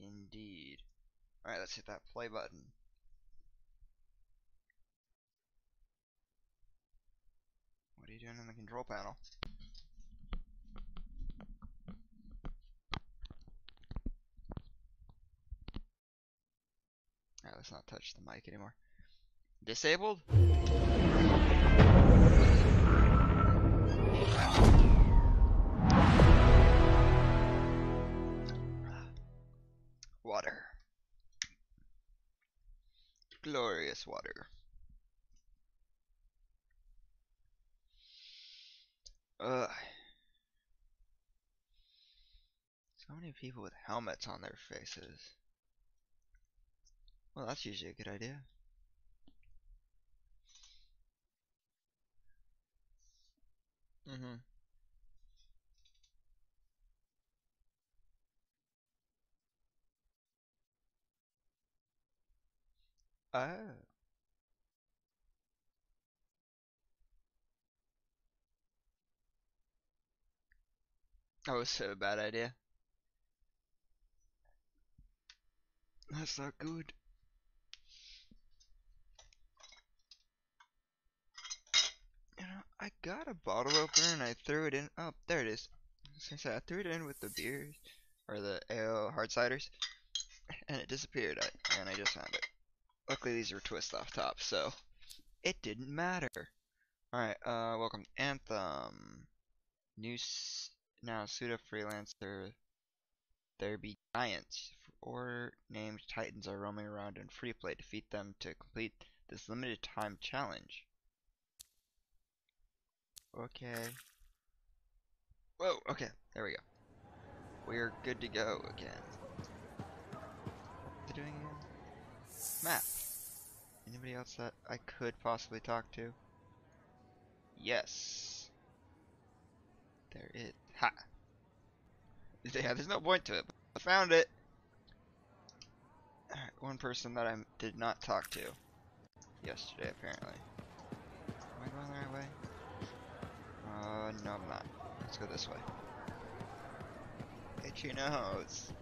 Indeed. Alright, let's hit that play button. What are you doing in the control panel? Alright, let's not touch the mic anymore. Disabled? Water. Glorious water. Ugh. So many people with helmets on their faces. Well, that's usually a good idea. Oh. That was so a bad idea. That's not good. You know, I got a bottle opener and I threw it in. Oh, there it is. I threw it in with the beers, or the ale hard ciders, and it disappeared. And I just found it. Luckily, these are twist off top, so it didn't matter. Alright, welcome to Anthem. Now pseudo freelancer. There be giants. Or named titans are roaming around in free play. Defeat them to complete this limited time challenge. Okay. Whoa, okay, there we go. We're good to go again. What are they doing again? Map. Anybody else that I could possibly talk to? Yes. There is. Ha! Yeah, there's no point to it, but I found it! Alright, one person that I did not talk to yesterday, apparently. Am I going the right way? No I'm not. Let's go this way. Itchy nose.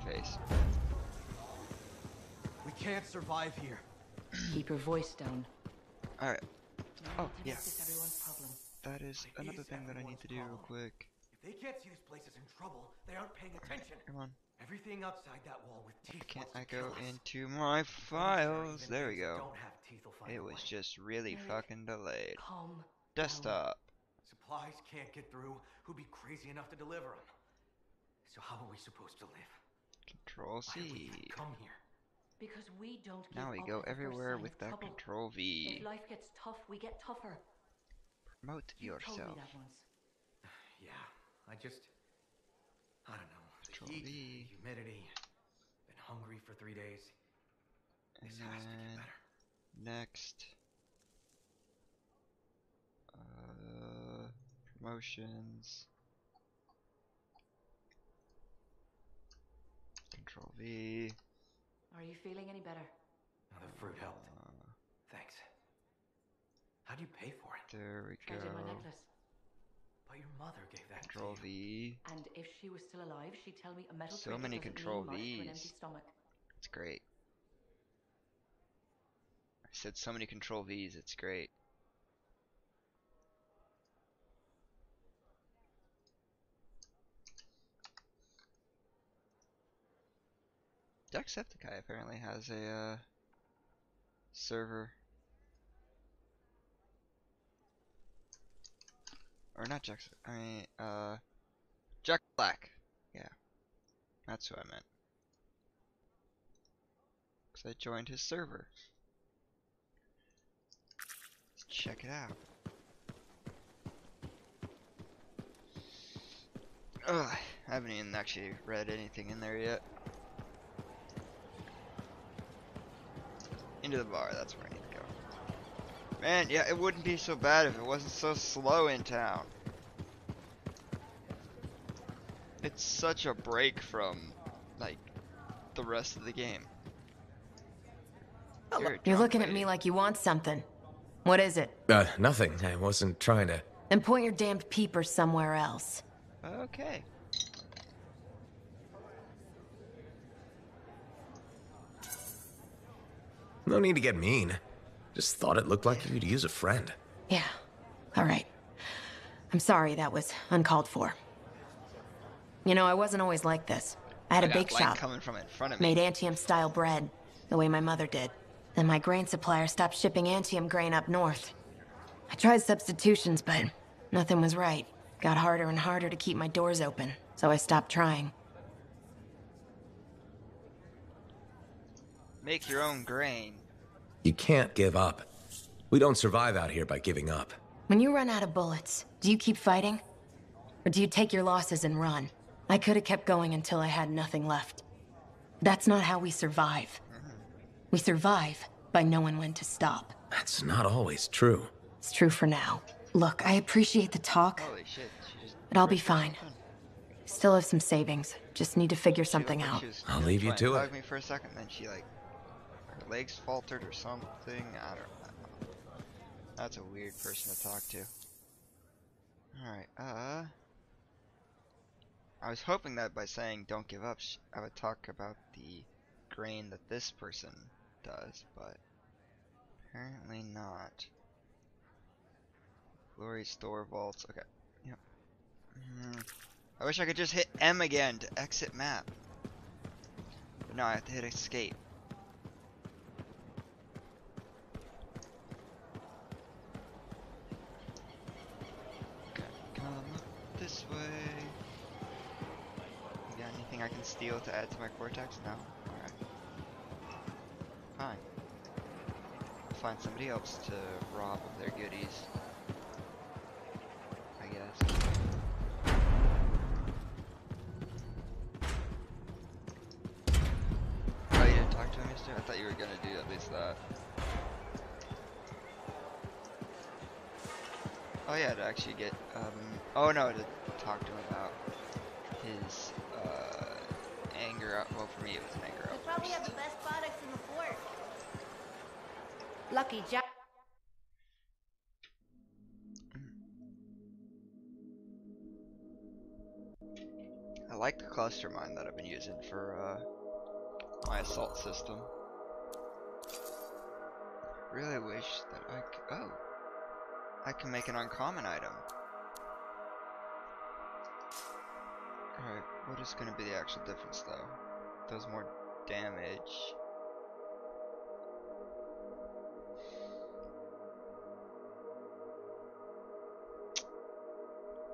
Face. We can't survive here. Keep your voice down. Alright. Oh, yeah. Everyone's problem. That is another thing that I need to do real quick. If they can't see this place is in trouble, they aren't paying attention. Come on. Everything outside that wall with teeth. Can't I go into my files? There we go. It was just really fucking delayed. Calm. Desktop. Supplies can't get through. Who'd be crazy enough to deliver them? So how are we supposed to live? Control Why did we C. even come here? Because we don't give Now we up go at the first everywhere sign with of that trouble. Control V. If life gets tough, we get tougher. Promote You told me yourself. that once. Yeah, I don't know. Control The heat, V. the humidity. Been hungry for 3 days. And This has to get then better. next. Promotions. Control V. Are you feeling any better? Now the fruit helped. Thanks. How'd you pay for it? There we Tried in my go. necklace. But your mother gave that Control to you. V. And if she was still alive, she'd tell me a metal So trinket many doesn't Control mean much to an Vs. empty stomach. It's great. I said so many Control V's, it's great. Jacksepticeye apparently has a server. Or not Jackson, I mean, Jack Black. Yeah, that's who I meant. Because I joined his server. Let's check it out. Ugh, I haven't even actually read anything in there yet. Into the bar, that's where I need to go. Man, yeah, it wouldn't be so bad if it wasn't so slow in town. It's such a break from, like, the rest of the game. You're looking at me like you want something. What is it? Nothing. I wasn't trying to... Then point your damned peepers somewhere else. Okay. No need to get mean. Just thought it looked like you could use a friend. Yeah. All right. I'm sorry that was uncalled for. You know, I wasn't always like this. I had a got bake light shop. coming from in front of me. Made Antium-style bread, the way my mother did. Then my grain supplier stopped shipping Antium grain up north. I tried substitutions, but nothing was right. Got harder and harder to keep my doors open, so I stopped trying. Make your own grain. You can't give up. We don't survive out here by giving up. When you run out of bullets, do you keep fighting? Or do you take your losses and run? I could have kept going until I had nothing left. That's not how we survive. We survive by knowing when to stop. That's not always true. It's true for now. Look, I appreciate the talk, Holy shit, she just but I'll be ripped fine. something. Still have some savings. Just need to figure She something looked like out. she was, I'll leave you trying to it. hug me for a second, then she like her legs faltered or something. I don't know. That's a weird person to talk to. Alright, I was hoping that by saying don't give up, I would talk about the grain that this person does, but apparently not. Glory store vaults. Okay. Yep. I wish I could just hit M again to exit map. But no, I have to hit escape. Okay, come up this way. You got anything I can steal to add to my cortex? No? Alright. Fine. I'll find somebody else to rob of their goodies. I guess. Oh, you didn't talk to him yesterday? I thought you were gonna do at least that. Oh yeah, to actually get, oh no, to talk to him about his, anger out, well for me it was an anger They outburst. probably have the best products in the fort. Lucky Jack. I like the cluster mine that I've been using for, my assault system. Really wish that I could, oh, I can make an uncommon item. Alright, what is going to be the actual difference though? Does more damage.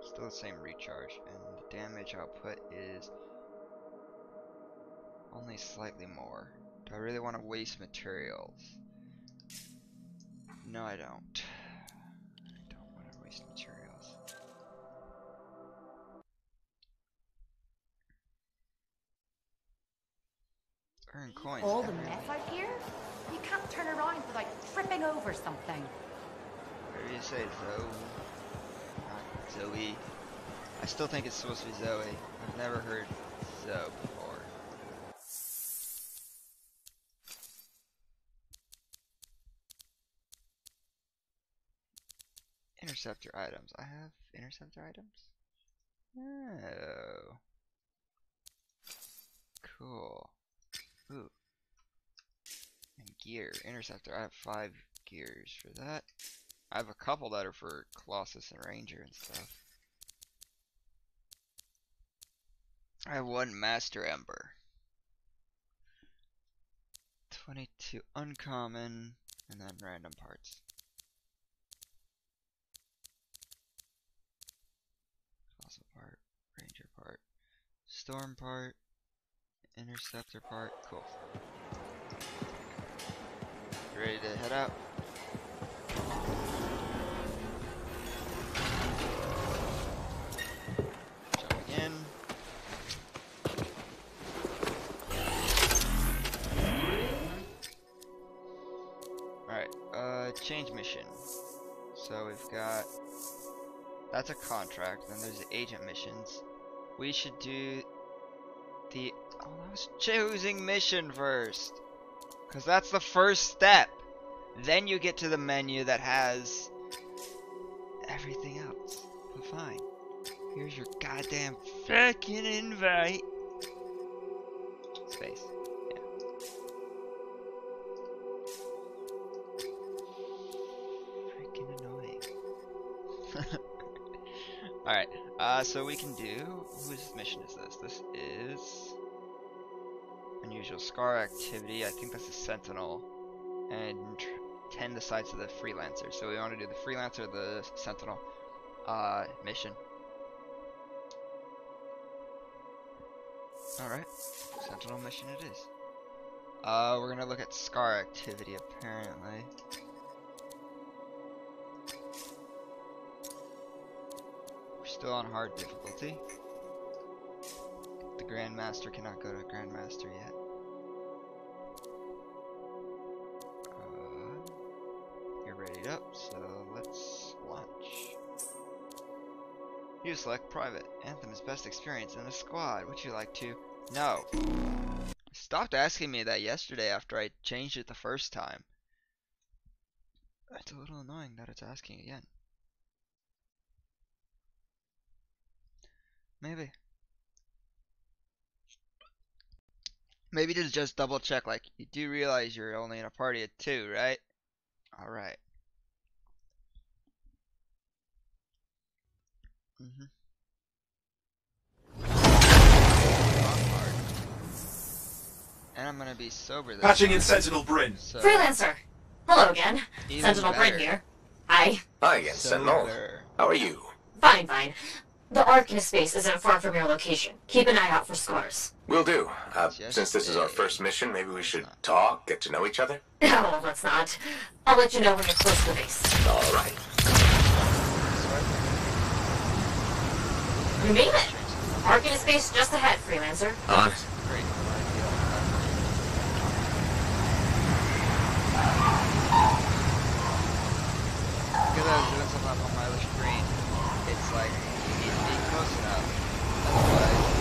Still the same recharge, and the damage output is only slightly more. Do I really want to waste materials? No, I don't. I don't want to waste materials. Earn coins. All the every mess week. out here? You can't turn around without tripping over something. What do you say, Zoe? Not Zoe. I still think it's supposed to be Zoe. I've never heard Zoe before. Interceptor items. I have interceptor items? Oh. Cool. Ooh. And gear. Interceptor. I have 5 gears for that. I have a couple that are for Colossus and Ranger and stuff. I have 1 Master Ember. 22 uncommon, and then random parts. Fossil part, Ranger part, Storm part, Interceptor part. Cool. You ready to head out? Jumping in. Alright, change mission. So we've got, that's a contract, then there's the agent missions. We should do the, oh, I was choosing mission first. Cause that's the first step. Then you get to the menu that has everything else. But fine. Here's your goddamn fucking invite. Space. Yeah. Alright, so we can do... Whose mission is this? This is... Unusual Scar Activity. I think that's a Sentinel. And tend the sights of the Freelancer. So we want to do the Freelancer, the Sentinel mission. Alright, Sentinel mission it is. We're gonna look at Scar Activity apparently. We're still on hard difficulty. The Grandmaster cannot go to Grandmaster yet. You're readied up, so let's launch. You select Private. Anthem is best experience in a squad. Would you like to? No. Stopped asking me that yesterday after I changed it the first time. It's a little annoying that it's asking again. Maybe. Maybe to just double check, like, you do realize you're only in a party of 2, right? Alright. And I'm gonna be sober this Patching time. in Sentinel Bryn. So, Freelancer! Hello again. even Sentinel Bryn better. here. Hi. Hi again, Sentinel. Sober. How are you? Fine, fine. The Ark in space isn't far from your location. Keep an eye out for scars. Will do. Just Since this is our say first mission, maybe we should not. talk, get to know each other? No, let's not. I'll let you know when you're close to the base. All right. You made it! Ark in space just ahead, Freelancer. On. Great. Because I was doing something up on my other screen, it's like, you need to be close enough. Otherwise,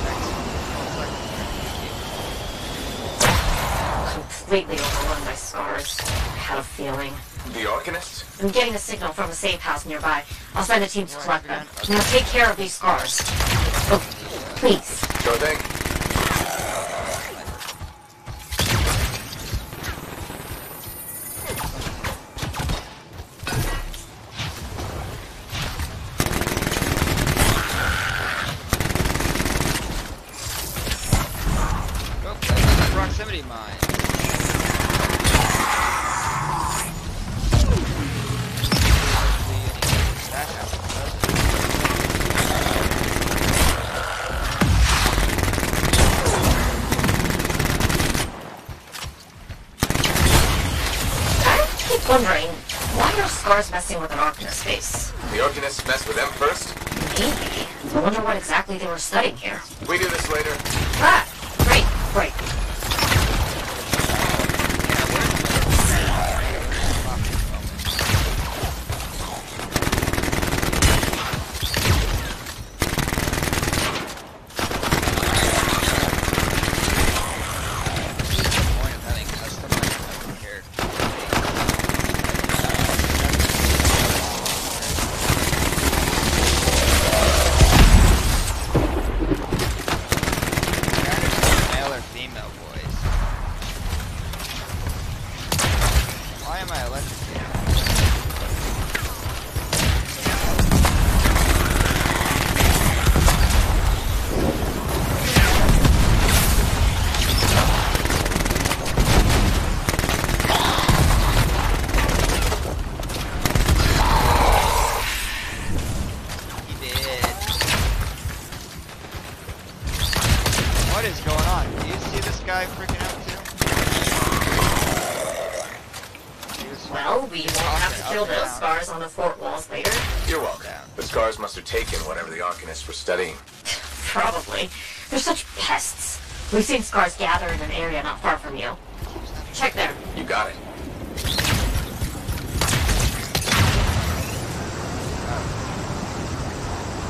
Completely overrun by scars. I had a feeling. The Arcanist? I'm getting a signal from a safe house nearby. I'll send a team to collect them. Now take care of these scars. Oh, please. Sure thing. oh, that's a proximity mine. That happens. I keep wondering, why are scars messing with an Ark in space? The Arcanists messed with them first? Maybe. I wonder what exactly they were studying here. We do this later. Ah, great, great. Point of having customized character. Male or female voice? Why am I electrocuted? He did. What is going on? Do you see this guy freaking out too? He was Well, we won't have to kill those scars on the fort walls later. You're welcome. The scars must have taken whatever the Arcanists were studying. Probably. They're such pests. We've seen scars gather in an area not far from you. Check there. You got it.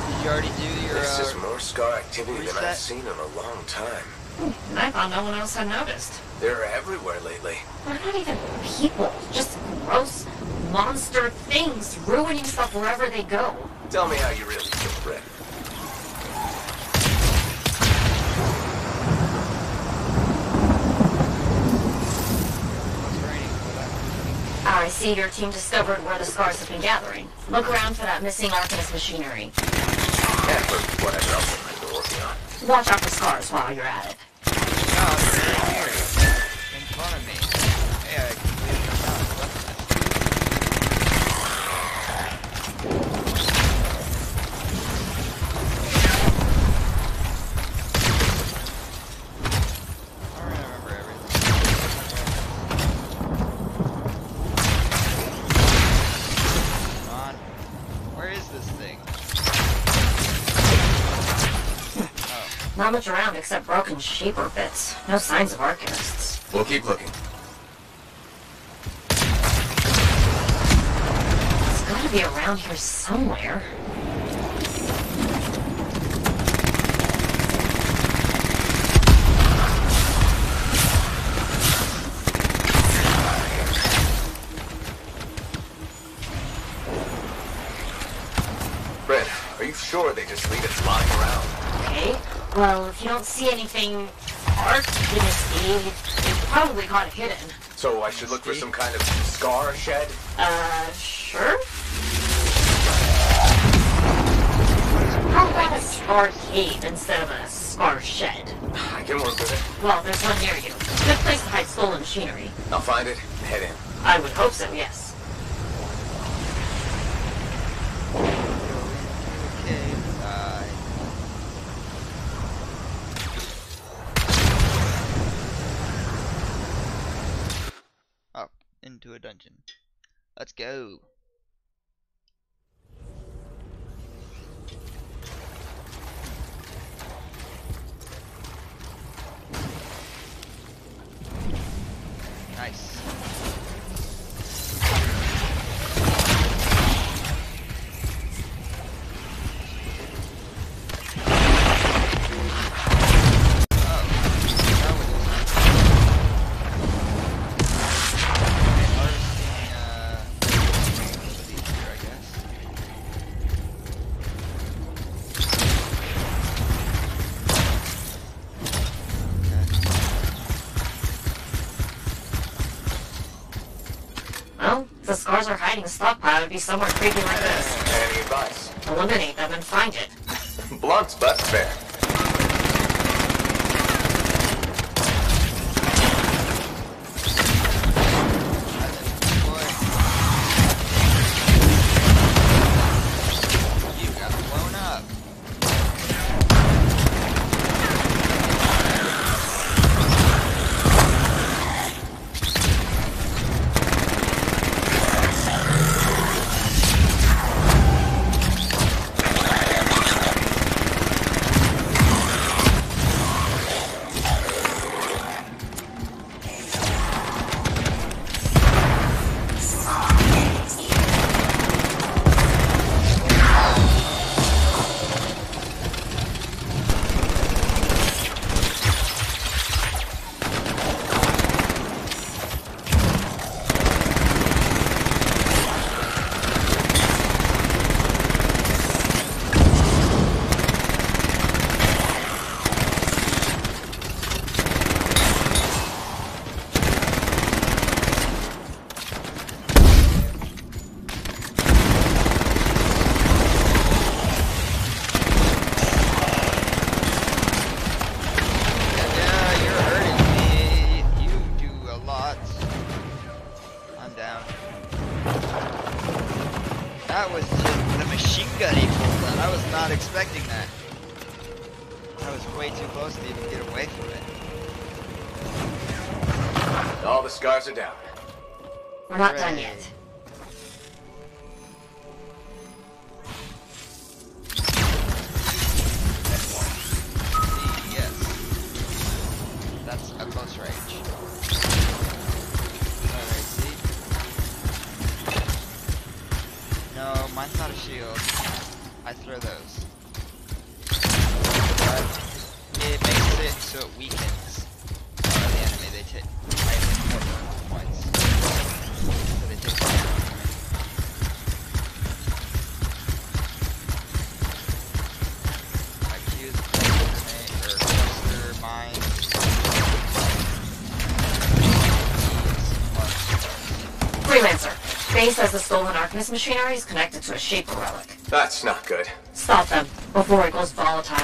Did you already do your This is more scar activity than reset? I've seen in a long time. I thought no one else had noticed. They're everywhere lately. They're not even people. Just gross monster things ruining stuff wherever they go. Tell me how you really feel, Brett. What's raining for that? I see your team discovered where the scars have been gathering. Look around for that missing Arcanist machinery. And for whatever else you might be working on. Watch out for scars while you're at it. No, it's right here. In front of me. Hey, I completely forgot. I don't remember everything. Come on. Where is this thing? Oh. Not much around except broken shaper bits. No signs of arcanists. We'll keep looking. It's gotta be around here somewhere. Fred, are you sure they just leave it lying around? Okay. Well, if you don't see anything arcanisty, it probably got it hidden. So I should look for some kind of scar shed? Sure? How about a scar cave instead of a scar shed? I can work with it. Well, there's one near you. Good place to hide stolen machinery. I'll find it and head in. I would hope so, yes. Okay, up into a dungeon. Let's go. Nice. Well, if the scars are hiding a stockpile, it'd be somewhere creepy like this. Any advice? Eliminate them and find it. Blunt but fair. You got blown up. That was just the machine gun he pulled out. I was not expecting that. I was way too close to even get away from it. All the scars are down. We're not done yet. Yes. That's a close range. Alright, see? No, mine's not a shield. I throw those. But it makes it so it weakens the enemy. They take more bonus points. So they take more damage. Like use grenade or cluster mine. Freelancer. Faye says the stolen Arcanist machinery is connected to a Shaper relic. That's not good. Stop them. before it goes volatile.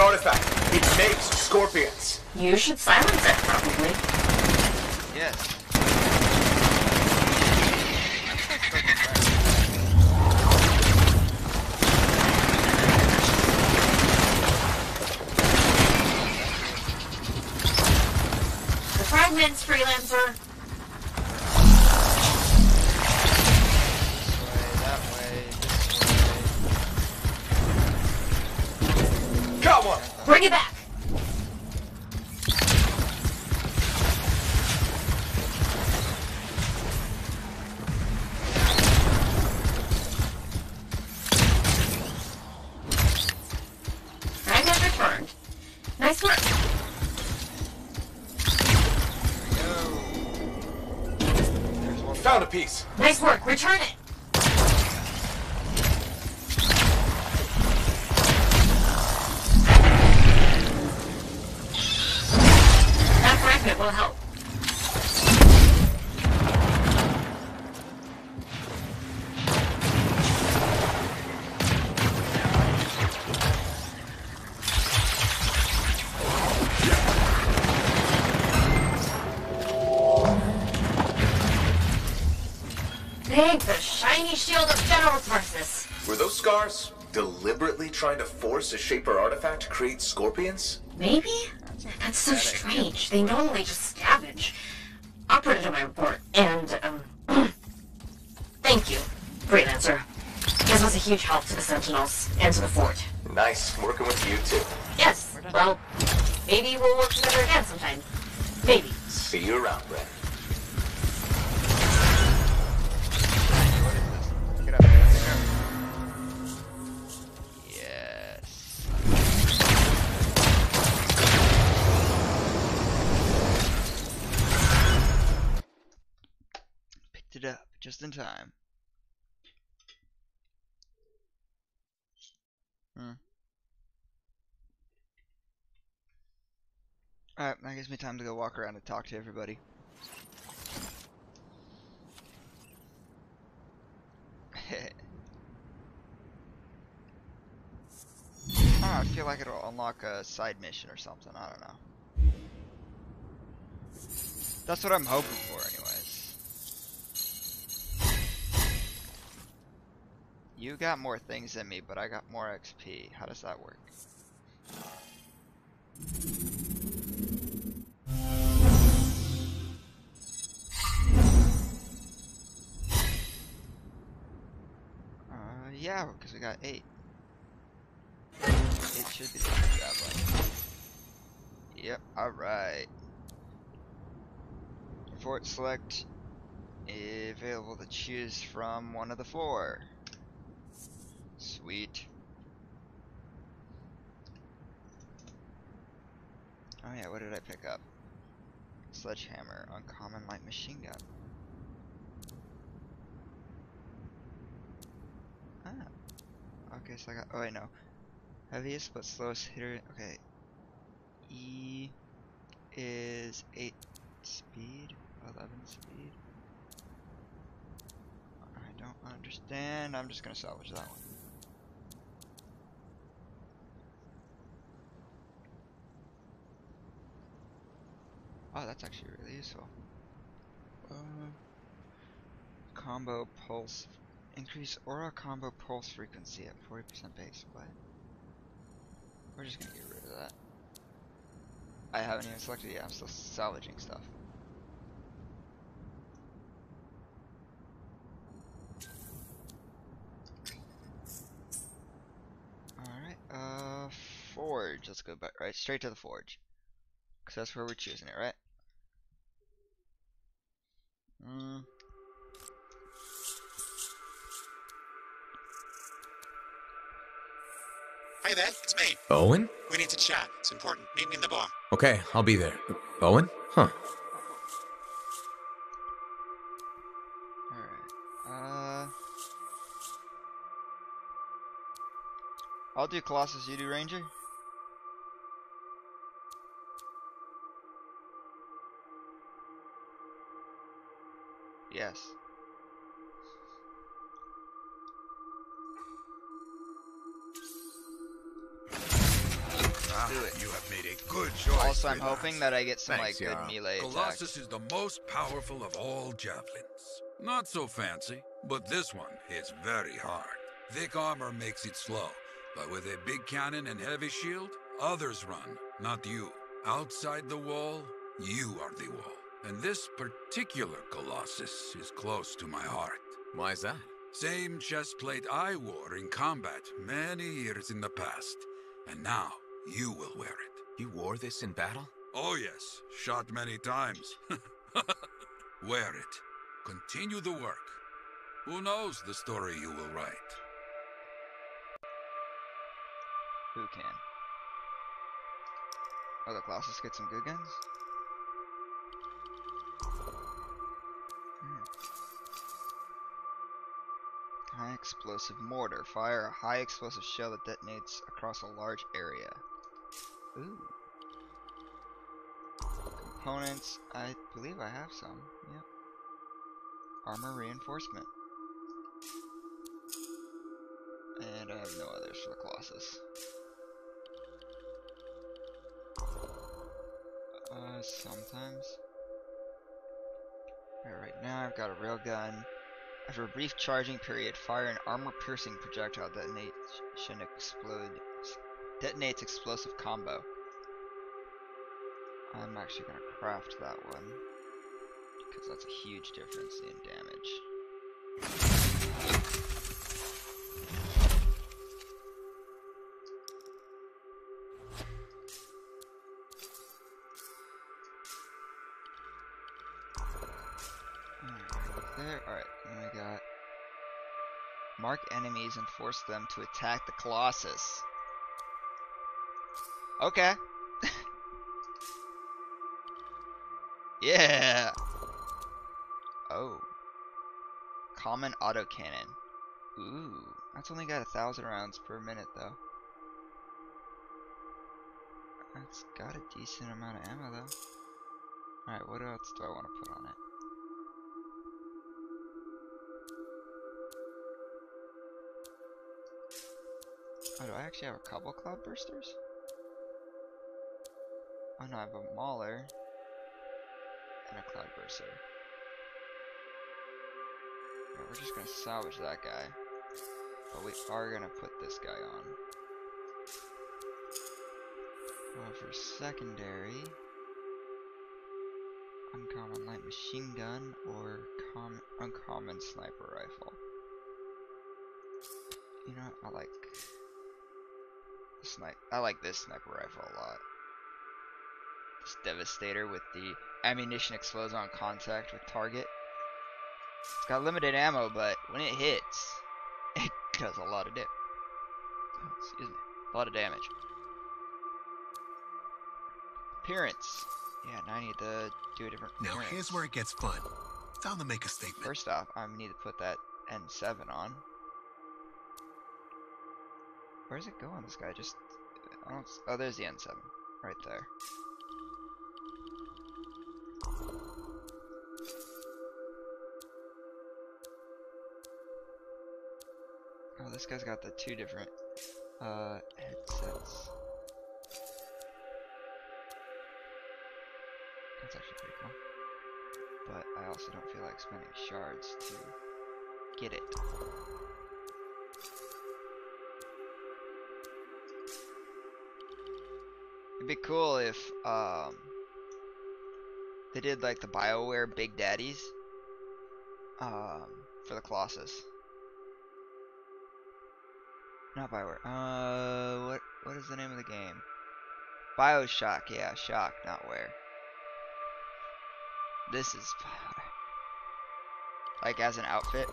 Artifact. It makes scorpions. You should silence it, probably. Yes. The fragments, freelancer. Come on! Bring it back! Fragment returned. Nice work. Found a piece. Nice work. Return it. It will help. Thank the shiny shield of General Tarsus. Were those scars deliberately trying to force a Shaper artifact to create scorpions? Maybe? That's so strange. They normally just scavenge. I'll put it in my report. And, thank you, freelancer. This was a huge help to the Sentinels and to the fort. Nice working with you too. Yes, well, maybe we'll work together again sometime. Maybe. See you around, Ren. Get up there. Yes. Picked it up just in time. Alright, that gives me time to go walk around and talk to everybody. I feel like it'll unlock a side mission or something, I don't know. That's what I'm hoping for anyways. You got more things than me, but I got more XP. How does that work? Yeah, because we got 8. It should be the traveling. Yep, alright. Fort select available to choose from one of the 4. Sweet. Oh yeah, what did I pick up? Sledgehammer, uncommon light machine gun. Ah. Okay, so I got, oh wait, no. Heaviest but slowest hitter, okay. E is 8 speed, 11 speed. I don't understand, I'm just gonna salvage that one. Oh, that's actually really useful. Combo pulse. Increase aura combo pulse frequency at 40% base. What? We're just gonna get rid of that. I haven't even selected it yet. I'm still salvaging stuff. Alright, forge. Let's go back, right? Straight to the forge. Because that's where we're choosing it, right? Hi there, it's me. Owen? We need to chat. It's important. Meet me in the bar. Okay, I'll be there. Owen? Huh. Alright. I'll do Colossus, you do Ranger? Yes. Do it. You have made a good choice. Also, I'm hoping that I get some Thanks, like good Yara. melee Colossus attacks. is the most powerful of all javelins. Not so fancy, but this one hits very hard. Thick armor makes it slow, but with a big cannon and heavy shield, others run, not you. Outside the wall, you are the wall. And this particular Colossus is close to my heart. Why is that? Same chest plate I wore in combat many years in the past. And now, you will wear it. You wore this in battle? Oh yes, shot many times. Wear it. Continue the work. Who knows the story you will write? Who can? Oh, the Colossus get some good guns? High explosive mortar. Fire a high explosive shell that detonates across a large area. Ooh. Components. I believe I have some. Yep. Armor reinforcement. And I have no others for the Colossus. Sometimes. Right now I've got a railgun. After a brief charging period, fire an armor-piercing projectile detonates explosive combo. I'm actually gonna craft that one because that's a huge difference in damage. There. Alright, and we got mark enemies and force them to attack the Colossus. Okay. Yeah. Oh. Common autocannon. Ooh, that's only got 1,000 rounds per minute though. That's got a decent amount of ammo though. Alright, what else do I want to put on it? Oh, do I actually have a couple cloud bursters? Oh no, I have a mauler and a cloud burster. Yeah, we're just gonna salvage that guy. But we are gonna put this guy on. For secondary, uncommon light machine gun or uncommon sniper rifle. You know what? I like this sniper rifle a lot. This Devastator with the ammunition explodes on contact with target. It's got limited ammo, but when it hits, it does a lot of a lot of damage. Appearance. Yeah, now I need to do a different Now appearance. here's where it gets fun. Time to make a statement. First off, I need to put that N7 on. Where's it going, this guy? Just, oh, there's the N7. Right there. Oh, this guy's got the two different, headsets. That's actually but I also don't feel like spending shards to get it. It'd be cool if they did like the BioWare Big Daddies for the Colossus. Not BioWare. What is the name of the game? BioShock, yeah, Shock, not Ware. This is BioWare. Like as an outfit.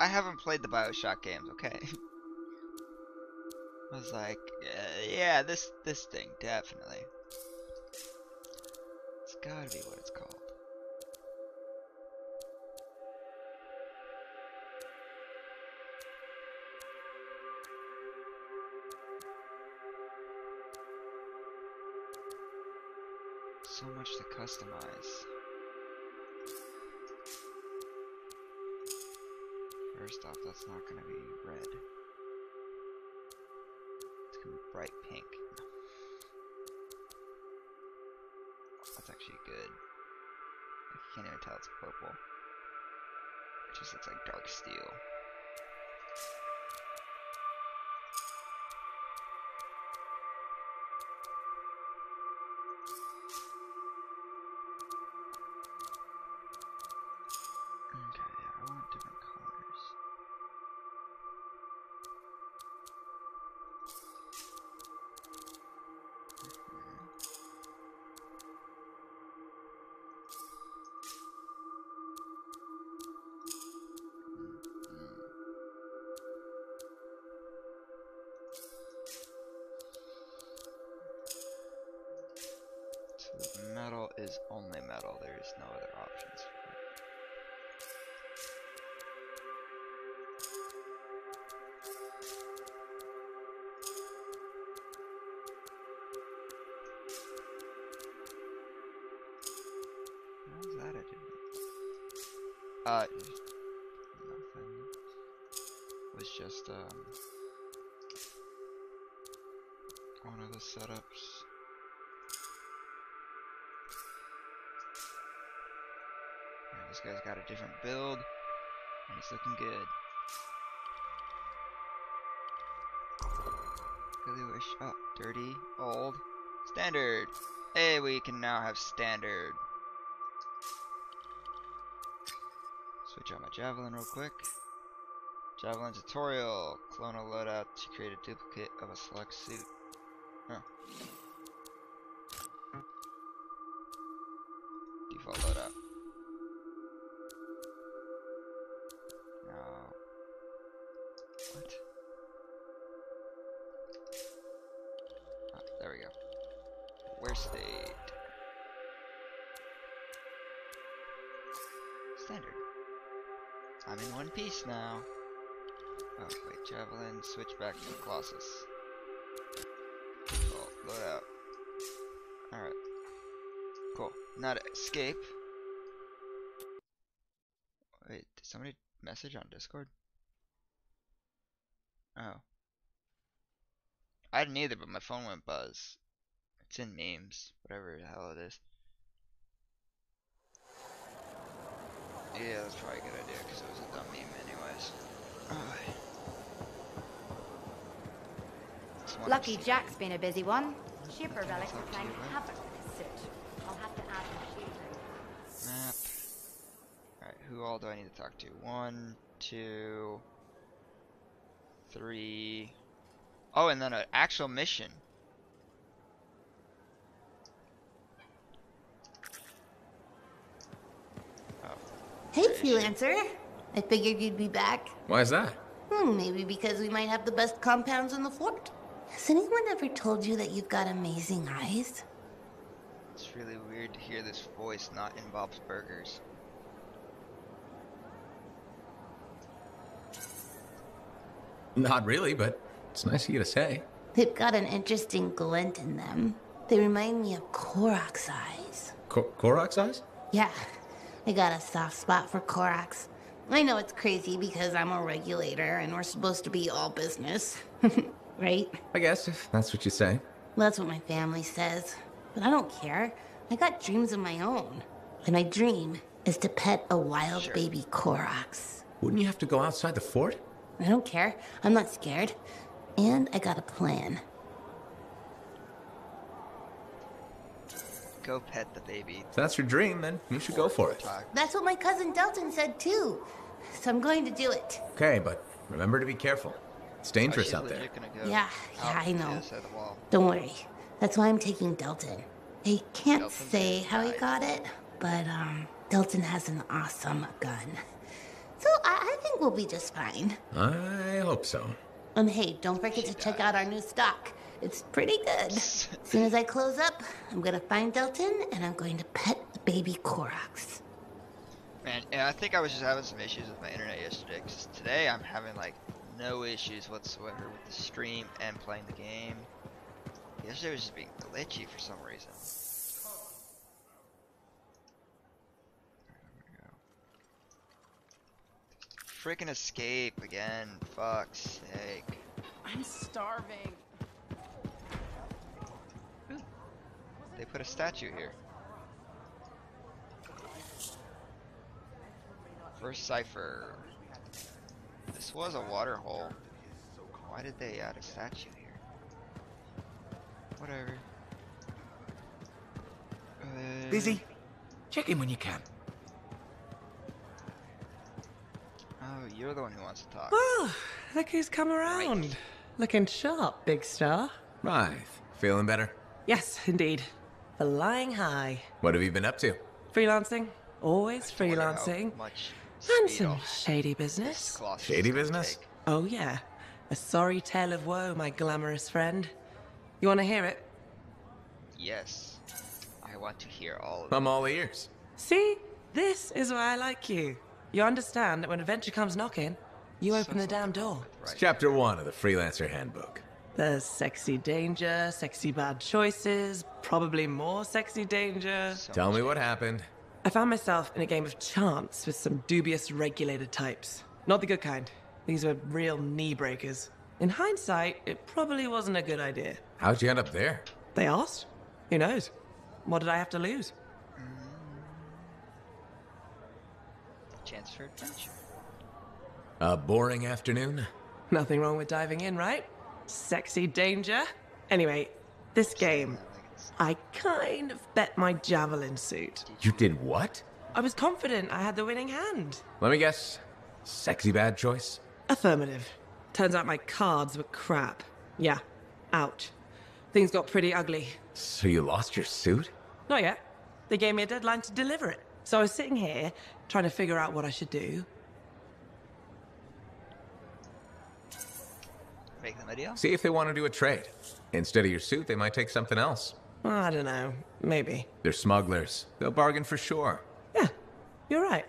I haven't played the BioShock games, okay? I was like, yeah, this thing, definitely. It's gotta be what it's called. So much to customize. First off, that's not gonna be red. It's gonna be bright pink. That's actually good. You can't even tell it's purple. It just looks like dark steel. Okay, yeah, I want different colors. So metal is only metal, there's no other options for it. How's that I did? Nothing. It was just one of the setups. Alright, this guy's got a different build, and he's looking good. Really wish. Oh, dirty, old, standard. Hey, we can now have standard. Switch out my javelin real quick. Javelin tutorial. Clonal loadout to create a duplicate of a select suit. Huh. Default loadout. No. What? Oh, there we go. Where state? Standard. I'm in one piece now. Oh, wait, javelin, switch back to Colossus. Oh, load out. Alright. Cool. Not escape. Wait, did somebody message on Discord? Oh. I didn't either, but my phone went buzz. It's in memes, whatever the hell it is. Yeah, that's probably a good idea, because it was a dumb meme anyways. Lucky Jack's been a busy one. Shipper relics are playing havoc with his suit. I'll have to add him to Map. Alright, who all do I need to talk to? 1, 2, 3. Oh, and then an actual mission. Oh. Hey, Freelancer. I figured you'd be back. Why is that? Maybe because we might have the best compounds in the fort. Has anyone ever told you that you've got amazing eyes? It's really weird to hear this voice not in Bob's Burgers. Not really, but it's nice of you to say. They've got an interesting glint in them. They remind me of Korok's eyes. Korok's eyes? Yeah, I got a soft spot for Korok's. I know it's crazy because I'm a regulator and we're supposed to be all business. Right? I guess, if that's what you say. Well, that's what my family says. But I don't care. I got dreams of my own. And my dream is to pet a wild baby Koroks. Wouldn't you have to go outside the fort? I don't care. I'm not scared. And I got a plan. Go pet the baby. If that's your dream, then you should go for it. That's what my cousin Delton said too. So I'm going to do it. Okay, but remember to be careful. It's dangerous she's out there. legit gonna go Yeah, out I to the know. other side of the wall. Don't worry. That's why I'm taking Delton. I can't Delton's say gonna how he die. got it, but Delton has an awesome gun. So I think we'll be just fine. I hope so. And hey, don't forget to check out our new stock. It's pretty good. As soon as I close up, I'm gonna find Delton and I'm going to pet the baby Koroks. Man, yeah, I think I was just having some issues with my internet yesterday. Cause today I'm having like no issues whatsoever with the stream and playing the game. Yesterday was just being glitchy for some reason. Freaking escape again, fuck's sake. I'm starving. They put a statue here. First cipher. This was a water hole. Why did they add a statue here? Whatever. Busy? Check in when you can. Oh, you're the one who wants to talk. Well, look who's come around. Right. Looking sharp, big star. Right. Feeling better? Yes, indeed. Flying high. What have you been up to? Freelancing. Always I wonder how freelancing. much And speed some all shady this business. Colossus Shady is gonna business? take. Oh, yeah. A sorry tale of woe, my glamorous friend. You want to hear it? Yes. I want to hear all of I'm all ears. See? This is why I like you. You understand that when adventure comes knocking, you open the damn door. It's chapter 1 of the Freelancer Handbook. There's sexy danger, sexy bad choices, probably more sexy danger. Tell me what happened. I found myself in a game of chance with some dubious regulated types. Not the good kind. These were real knee breakers. In hindsight, it probably wasn't a good idea. How'd you end up there? They asked. Who knows? What did I have to lose? Chance for adventure. A boring afternoon? Nothing wrong with diving in, right? Sexy danger. Anyway, this game, I kind of bet my javelin suit. You did what? I was confident I had the winning hand. Let me guess. Sexy bad choice? Affirmative. Turns out my cards were crap. Yeah, ouch. Things got pretty ugly. So you lost your suit? Not yet. They gave me a deadline to deliver it. So I was sitting here, trying to figure out what I should do. Make them a deal? See if they want to do a trade. Instead of your suit, they might take something else. I don't know. Maybe. They're smugglers. They'll bargain for sure. Yeah, you're right.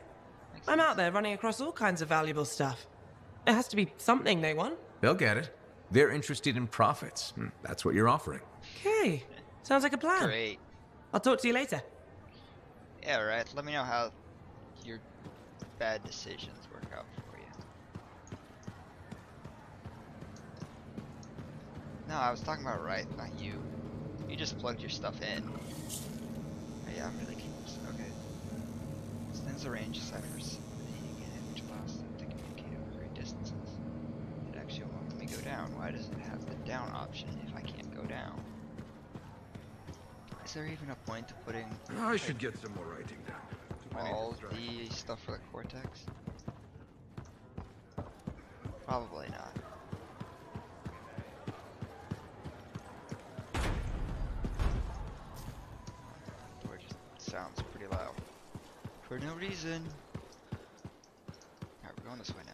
I'm out there running across all kinds of valuable stuff. It has to be something they want. They'll get it. They're interested in profits. That's what you're offering. Okay. Sounds like a plan. Great. I'll talk to you later. Yeah, right. Let me know how your bad decisions work out for you. No, I was talking about right, not you. You just plugged your stuff in. Oh, yeah, I'm really confused. Okay. Extends the range ciphers. Which allows them to communicate over great distances. It actually won't let me go down. Why does it have the down option if I can't go down? Is there even a point to putting I should get some more writing down. all the stuff for the Cortex? Probably not. Door just sounds pretty loud. For no reason. Alright, we're going this way now.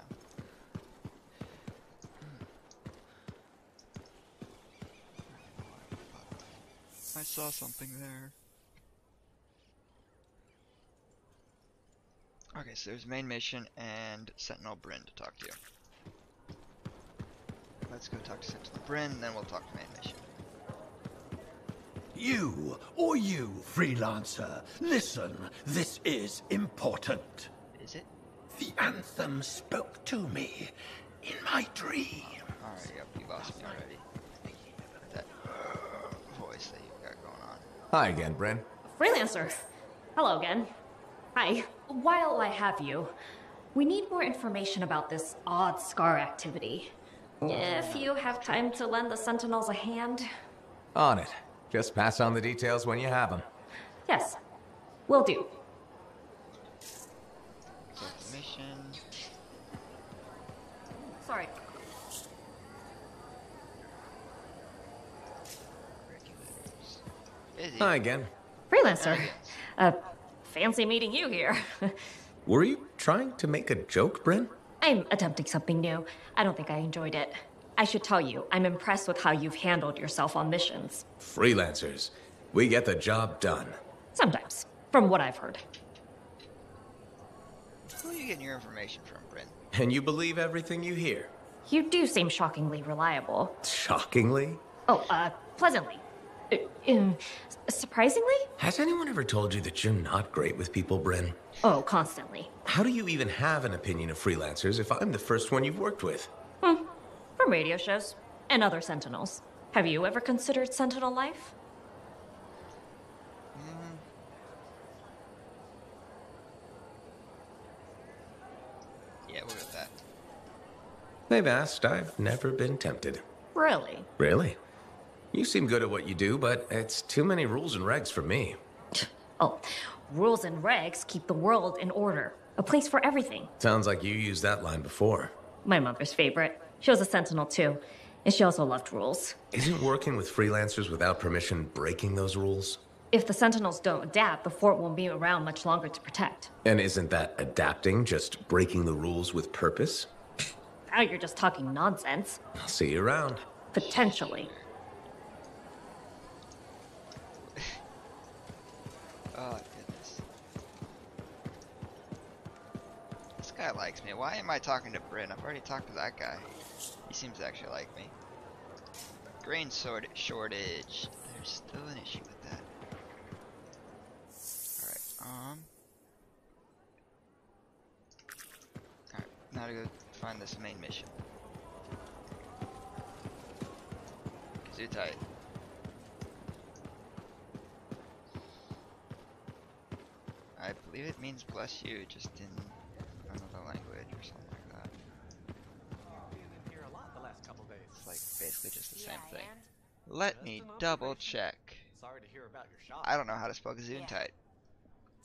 I saw something there. Okay, so there's main mission and Sentinel Bryn to talk to. let's go talk to Sentinel Bryn, then we'll talk to main mission. You, or you, freelancer, listen, this is important. Is it? The anthem spoke to me in my dream. Alright, yep, you lost me already. That voice that you've got going on. Hi again, Bryn. Freelancer. Hello again. Hi. While I have you, we need more information about this odd scar activity. If you have time to lend the Sentinels a hand. On it. Just pass on the details when you have them. Yes, will do. Mission. Sorry. Hi again. Freelancer. Fancy meeting you here. Were you trying to make a joke, Bryn? I'm attempting something new. I don't think I enjoyed it. I should tell you, I'm impressed with how you've handled yourself on missions. Freelancers. We get the job done. Sometimes, from what I've heard. Who are you getting your information from, Bryn? And you believe everything you hear? You do seem shockingly reliable. Shockingly? Oh, pleasantly. Surprisingly? Has anyone ever told you that you're not great with people, Bryn? Oh, constantly. How do you even have an opinion of freelancers if I'm the first one you've worked with? From radio shows and other Sentinels. Have you ever considered Sentinel life? Yeah, we'll go with that. They've asked. I've never been tempted. Really? Really? You seem good at what you do, but it's too many rules and regs for me. Oh, rules and regs keep the world in order. A place for everything. Sounds like you used that line before. My mother's favorite. She was a Sentinel too, and she also loved rules. Isn't working with freelancers without permission breaking those rules? If the Sentinels don't adapt, the fort won't be around much longer to protect. And isn't that adapting, just breaking the rules with purpose? Now you're just talking nonsense. I'll see you around. Potentially. Oh, goodness. This guy likes me. Why am I talking to Bryn? I've already talked to that guy. He seems to actually like me. Grain shortage. There's still an issue with that. Alright, now to go find this main mission. Gesundheit. I believe it means bless you, just in another language or something like that. It's like basically just the same thing. Let me double check. Sorry to hear about your shop. I don't know how to spell Gesundheit.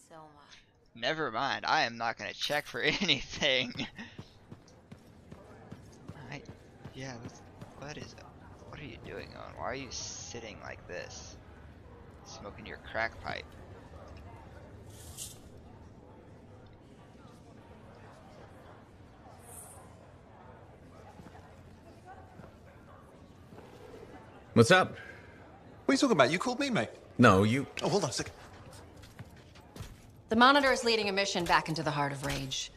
So much. Never mind, I am not gonna check for anything. Yeah, what is it? What are you doing, Owen? Why are you sitting like this? Smoking your crack pipe. What's up? What are you talking about? You called me, mate? No, you... Oh, hold on a second. The Monitor is leading a mission back into the Heart of Rage.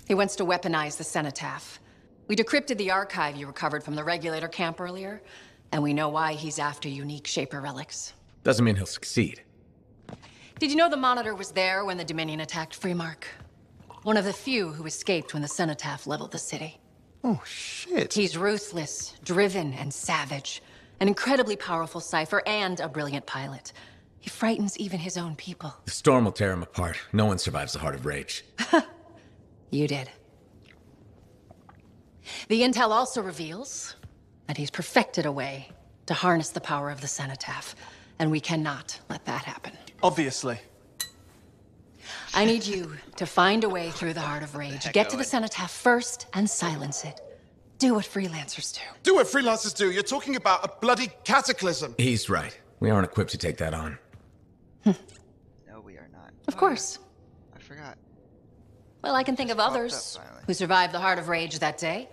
He wants to weaponize the Cenotaph. We decrypted the archive you recovered from the Regulator camp earlier, and we know why he's after unique Shaper relics. Doesn't mean he'll succeed. Did you know the Monitor was there when the Dominion attacked Freemark? One of the few who escaped when the Cenotaph leveled the city. Oh, shit. He's ruthless, driven, and savage. An incredibly powerful cipher and a brilliant pilot. He frightens even his own people. The storm will tear him apart. No one survives the Heart of Rage. You did. The intel also reveals that he's perfected a way to harness the power of the Cenotaph, and we cannot let that happen. Obviously. I need you to find a way through the Heart of Rage. Get to the Cenotaph first and silence it. Do what freelancers do. Do what freelancers do? You're talking about a bloody cataclysm. He's right. We aren't equipped to take that on. No, we are not. Of course. I forgot. Well, I can think of others who survived the Heart of Rage that day,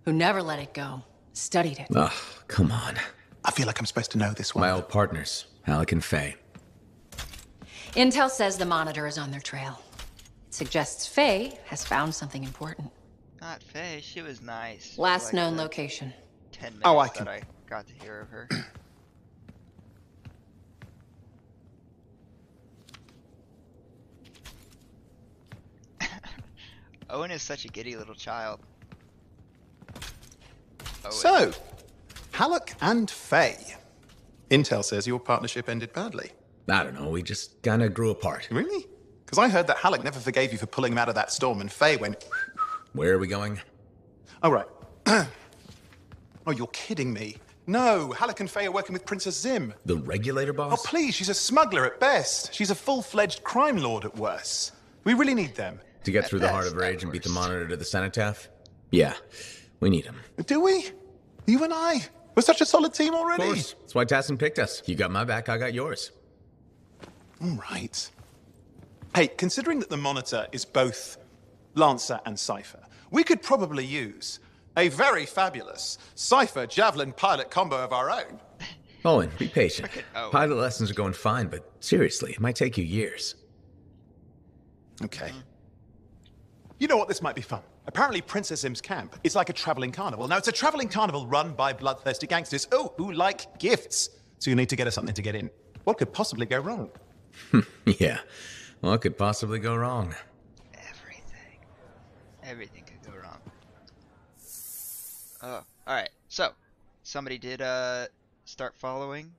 who never let it go, studied it. Ugh, come on. I feel like I'm supposed to know this one. My old partners, Alec and Faye. Intel says the Monitor is on their trail. It suggests Faye has found something important. Not Faye, she was nice. Last known location. 10 minutes Oh, I that I got to hear of her. Owen is such a giddy little child. Owen. So, Halleck and Faye. Intel says your partnership ended badly. I don't know, we just kinda grew apart. Really? Because I heard that Halleck never forgave you for pulling him out of that storm, and Faye went... Where are we going? Oh, right. Oh, you're kidding me. No, Halleck and Faye are working with Princess Zim. The regulator boss? Oh, please, she's a smuggler at best. She's a full-fledged crime lord at worst. We really need them. To get through the Heart of Rage and beat the Monitor to the Cenotaph? Yeah, we need him. Do we? You and I? We're such a solid team already. Of course. That's why Tassin picked us. You got my back, I got yours. All right. Hey, considering that the Monitor is both Lancer and Cypher, we could probably use a very fabulous Cypher Javelin pilot combo of our own. Owen, be patient. Pilot lessons are going fine, but seriously, it might take you years. Okay. You know what? This might be fun. Apparently, Princess Zim's camp is like a traveling carnival. Now, it's a traveling carnival run by bloodthirsty gangsters, who like gifts. So you need to get us something to get in. What could possibly go wrong? Yeah. What could possibly go wrong? Everything could go wrong. Oh, alright. So, somebody did start following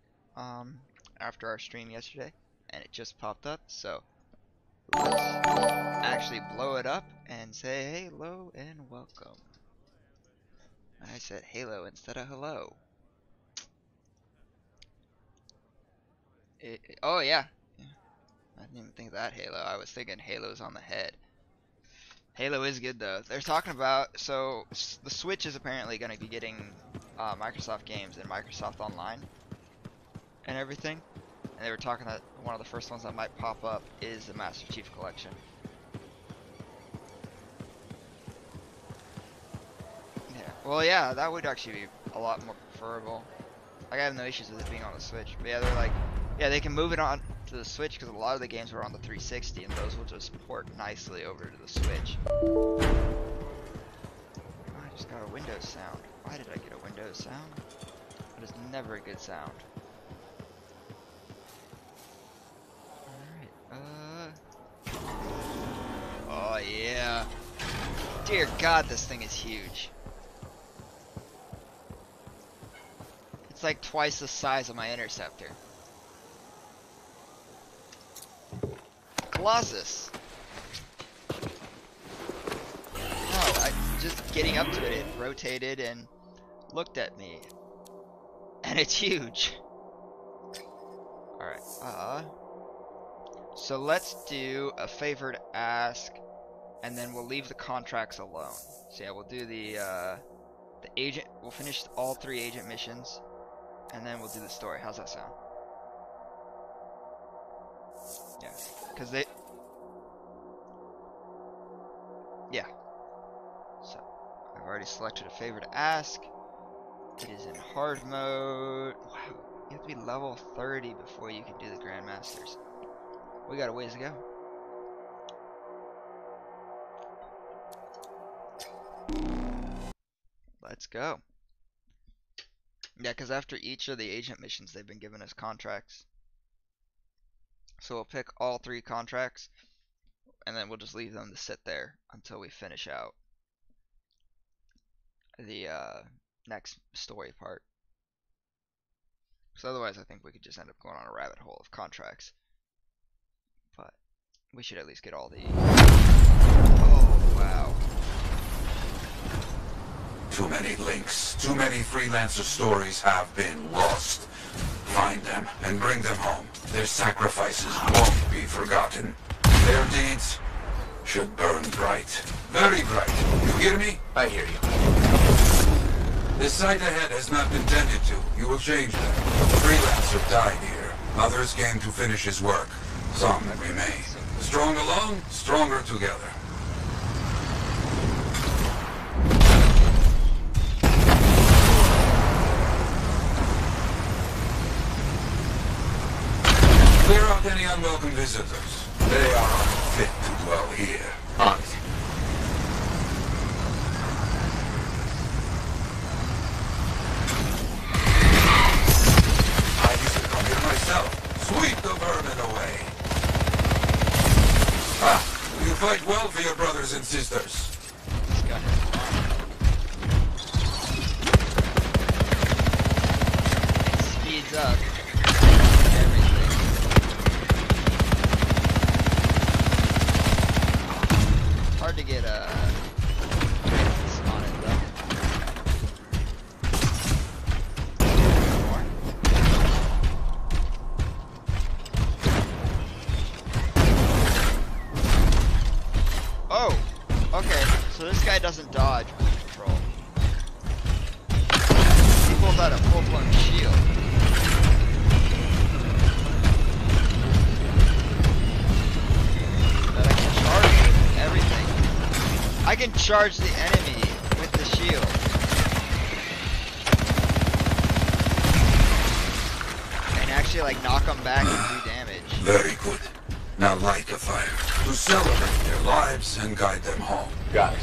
after our stream yesterday, and it just popped up, so let's actually blow it up and say hello and welcome. I said halo instead of hello. Oh yeah. I didn't even think of that Halo. I was thinking Halo's on the head. Halo is good though. They're talking about, so the Switch is apparently going to be getting Microsoft games and Microsoft Online and everything. And they were talking that one of the first ones that might pop up is the Master Chief Collection. Yeah. Well, yeah, that would actually be a lot more preferable. Like, I have no issues with it being on the Switch. But yeah, they're like, yeah, they can move it on to the Switch because a lot of the games were on the 360 and those will just port nicely over to the Switch. Oh, I just got a Windows sound. Why did I get a Windows sound? That is never a good sound. Alright, oh yeah. Dear God, this thing is huge. It's like twice the size of my Interceptor. Colossus. Oh, I just getting up to it, it rotated and looked at me. And it's huge. Alright, so let's do a favor to ask, and then we'll leave the contracts alone. So yeah, we'll do the agent, we'll finish all 3 agent missions, and then we'll do the story. How's that sound? Yeah, because they... Yeah. So, I've already selected a favor to ask. It is in hard mode. Wow, you have to be level 30 before you can do the Grandmasters. We got a ways to go. Let's go. Yeah, because after each of the agent missions, they've been giving us contracts. So we'll pick all 3 contracts, and then we'll just leave them to sit there until we finish out the next story part. Because otherwise, I think we could just end up going on a rabbit hole of contracts. But we should at least get all the... Oh, wow. Too many links, too many freelancer stories have been lost. Find them and bring them home. Their sacrifices won't be forgotten. Their deeds should burn bright. Very bright. You hear me? I hear you. The sight ahead has not been tended to. You will change that. Freelancer died here. Others came to finish his work. Some remain. Strong alone, stronger together. Clear out any unwelcome visitors. They are unfit to dwell here. On. vermin away. Ah, you fight well for your brothers and sisters. This guy has it speeds up everything. Hard to get hits on it though. Oh, okay. So this guy doesn't dodge with control. He pulls out a full-blown shield. That I can charge with everything. I can charge the enemy with the shield. And actually like knock them back and do damage. Very good. Now light a fire to celebrate their lives and guide them home. Got it.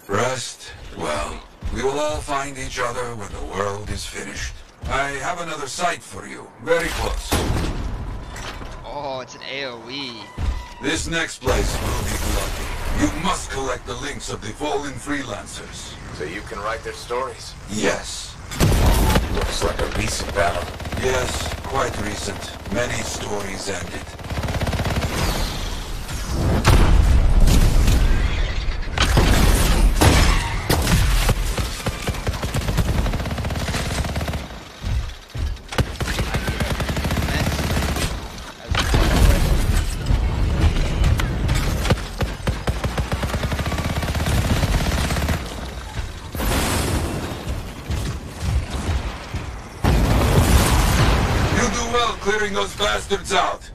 Rest. Well, we will all find each other when the world is finished. I have another site for you, very close. Oh, it's an AoE. This next place will be bloody. You must collect the links of the fallen freelancers. So you can write their stories? Yes. Looks like a recent battle. Yes, quite recent. Many stories ended. Clearing those bastards out.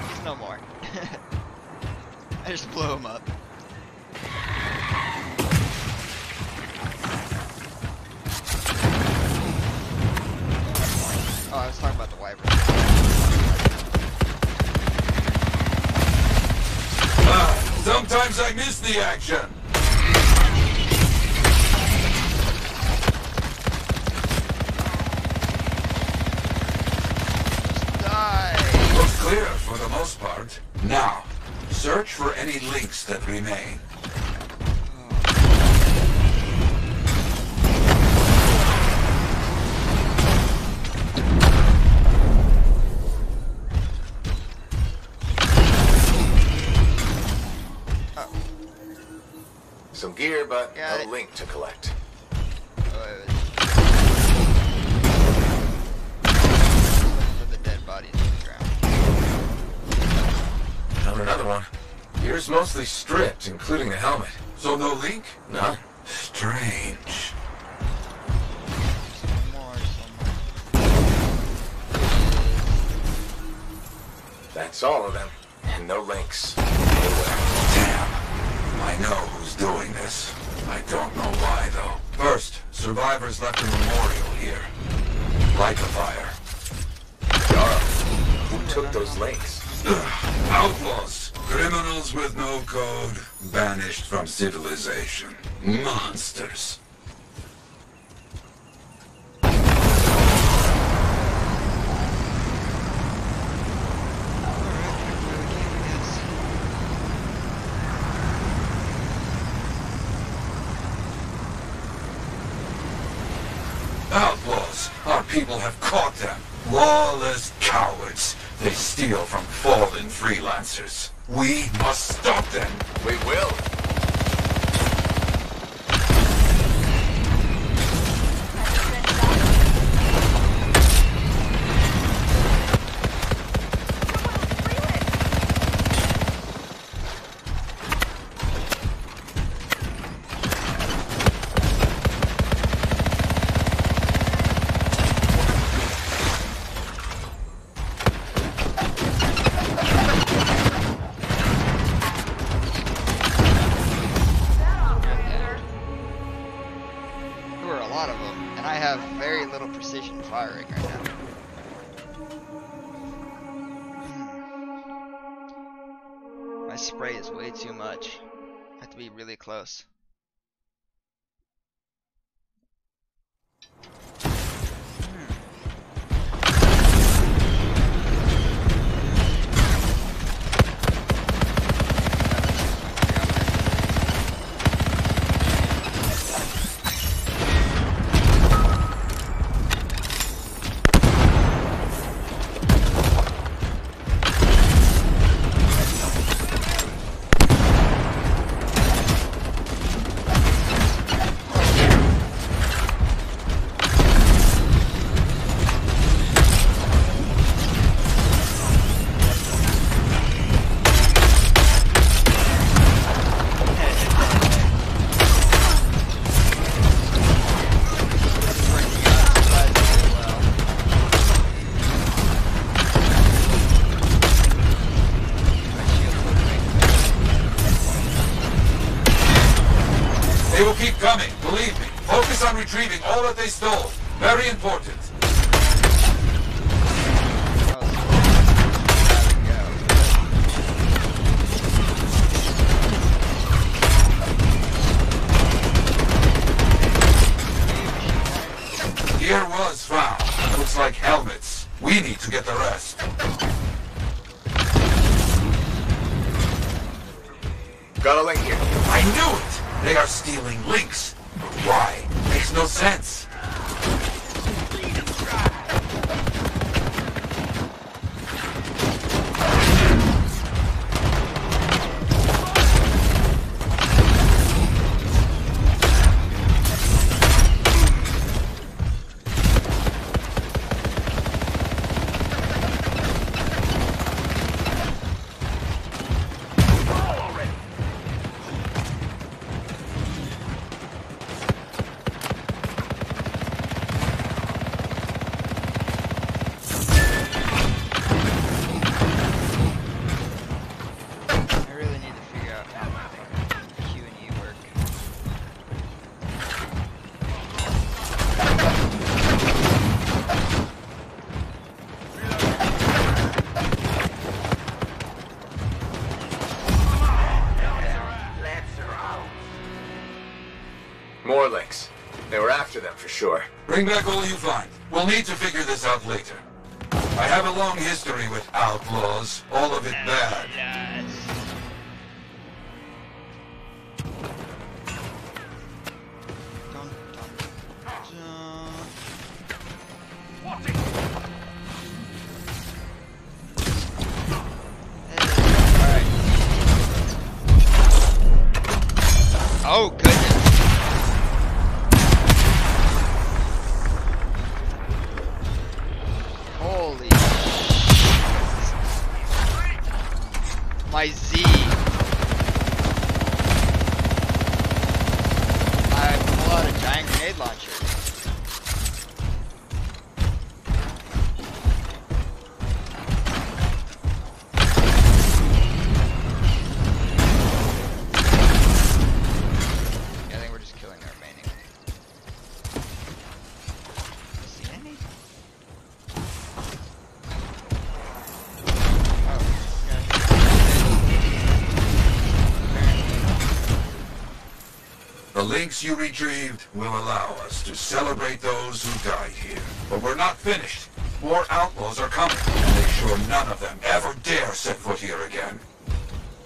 There's no more. I just blew him up. Oh, I was talking about the wyvern. Sometimes I miss the action. Just die. Looks clear for the most part. Now, search for any links that remain. Some gear, but no link to collect. The dead bodies on the ground. Found another one. Gear's mostly stripped, including the helmet. So no link? No. Strange. That's all of them. And no links. Damn. I know who's doing this. I don't know why, though. First, survivors left a memorial here. Light the fire. Charles, who took those links? Outlaws. Criminals with no code. Banished from civilization. Monsters. Outlaws! Our people have caught them. Lawless cowards. They steal from fallen freelancers. We must stop them. We will. problem, and I have very little precision firing right now. My spray is way too much. I have to be really close. They will keep coming, believe me. Focus on retrieving all that they stole. Very important. Gear was found. Looks like helmets. We need to get the rest. Got a link here. I knew it! They are stealing links. Why? Makes no sense. More links. They were after them for sure. Bring back all you find. We'll need to figure this out later. I have a long history with outlaws, all of it bad. Oh, goodness. Holy my Z. I pull out a giant grenade launcher. The links you retrieved will allow us to celebrate those who died here. But we're not finished. More outlaws are coming. Make sure none of them ever dare set foot here again.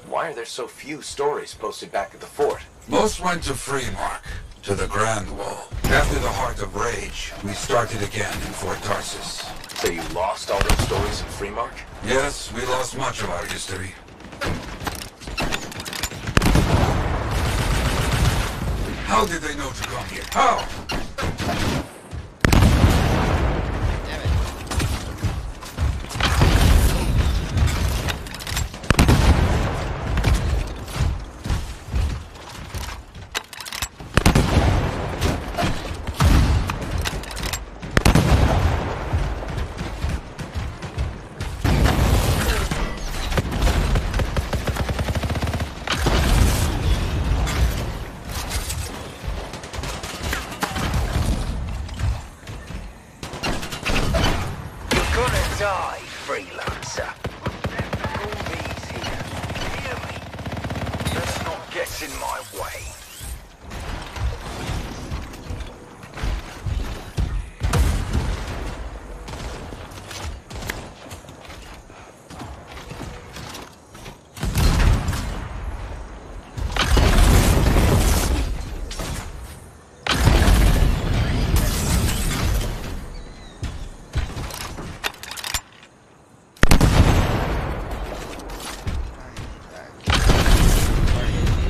Why are there so few stories posted back at the fort? Most went to Freemark, to the Grand Wall. After the Heart of Rage, we started again in Fort Tarsus. So you lost all those stories in Freemark? Yes, we lost much of our history. How did they know to come here? How? Die, freelancer. All easy. Hear me? Let's not get in my way.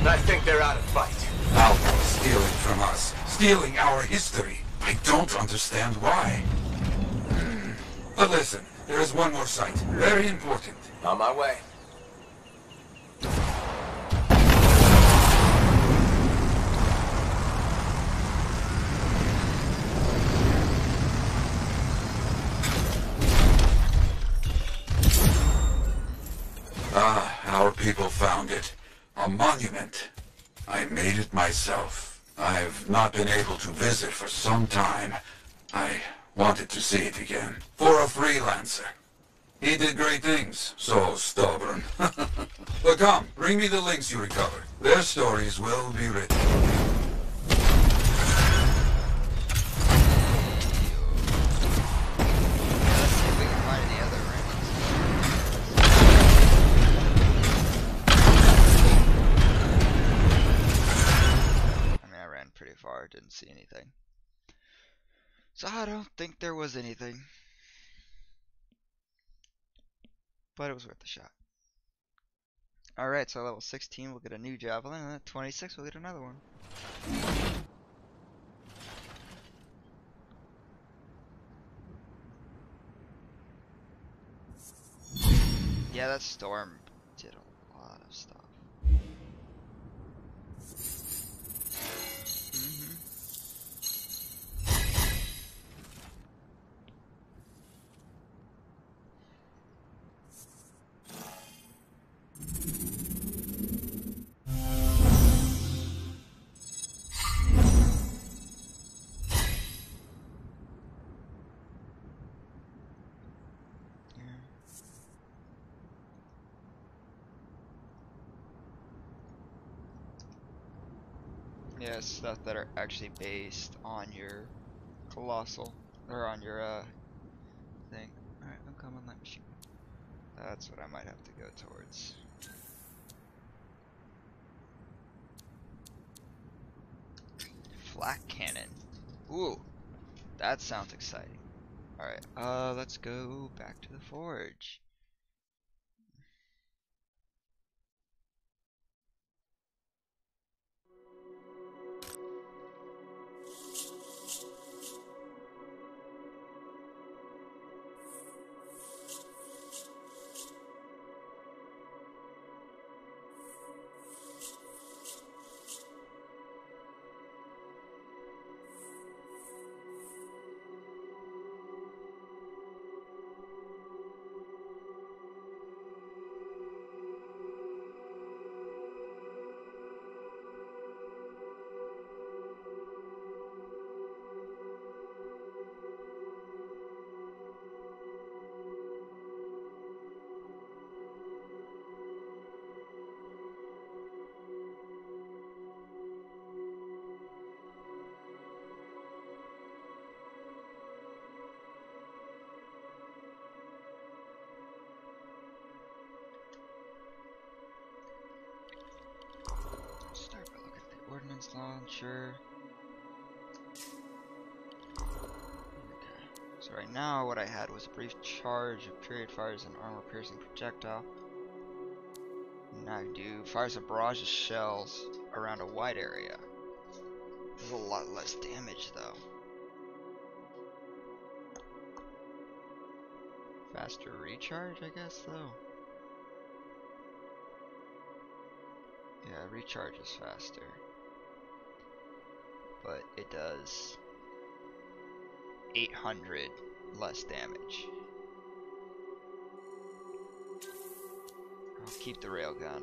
I think they're out of fight. Alpha is stealing from us. Stealing our history. I don't understand why. But listen, there is one more site. Very important. On my way. Ah, our people found it. A monument. I made it myself. I've not been able to visit for some time. I wanted to see it again. For a freelancer. He did great things. So stubborn. But come, bring me the links you recovered. Their stories will be written. Pretty far, didn't see anything. So I don't think there was anything. But it was worth a shot. Alright, so level 16 we'll get a new javelin, and at 26 we'll get another one. Yeah, that storm did a lot of stuff. Yeah, stuff that are actually based on your colossal, or on your thing. Alright, uncommon light machine. That's what I might have to go towards. Flak cannon. Ooh, that sounds exciting. Alright, let's go back to the forge. Start by looking at the ordnance launcher. Okay. So right now what I had was a brief charge of period fires and armor piercing projectile. Now I do fires a barrage of shells around a wide area. There's a lot less damage though. Faster recharge, I guess though. Yeah, recharge is faster. But it does 800 less damage. I'll keep the railgun.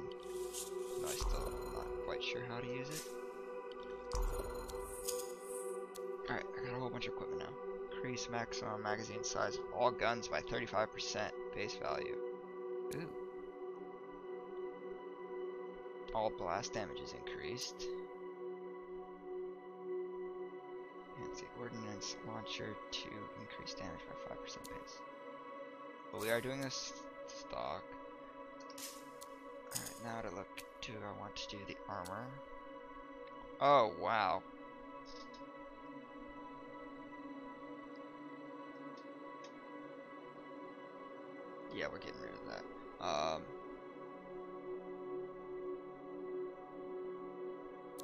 No, I still am not quite sure how to use it. Alright, I got a whole bunch of equipment now. Increase maximum magazine size of all guns by 35% base value. Ooh. All blast damage is increased. And the ordnance launcher to increase damage by 5% base. But we are doing this stock. Alright, now to look to, I want to do the armor. Oh, wow. Yeah, we're getting rid of that.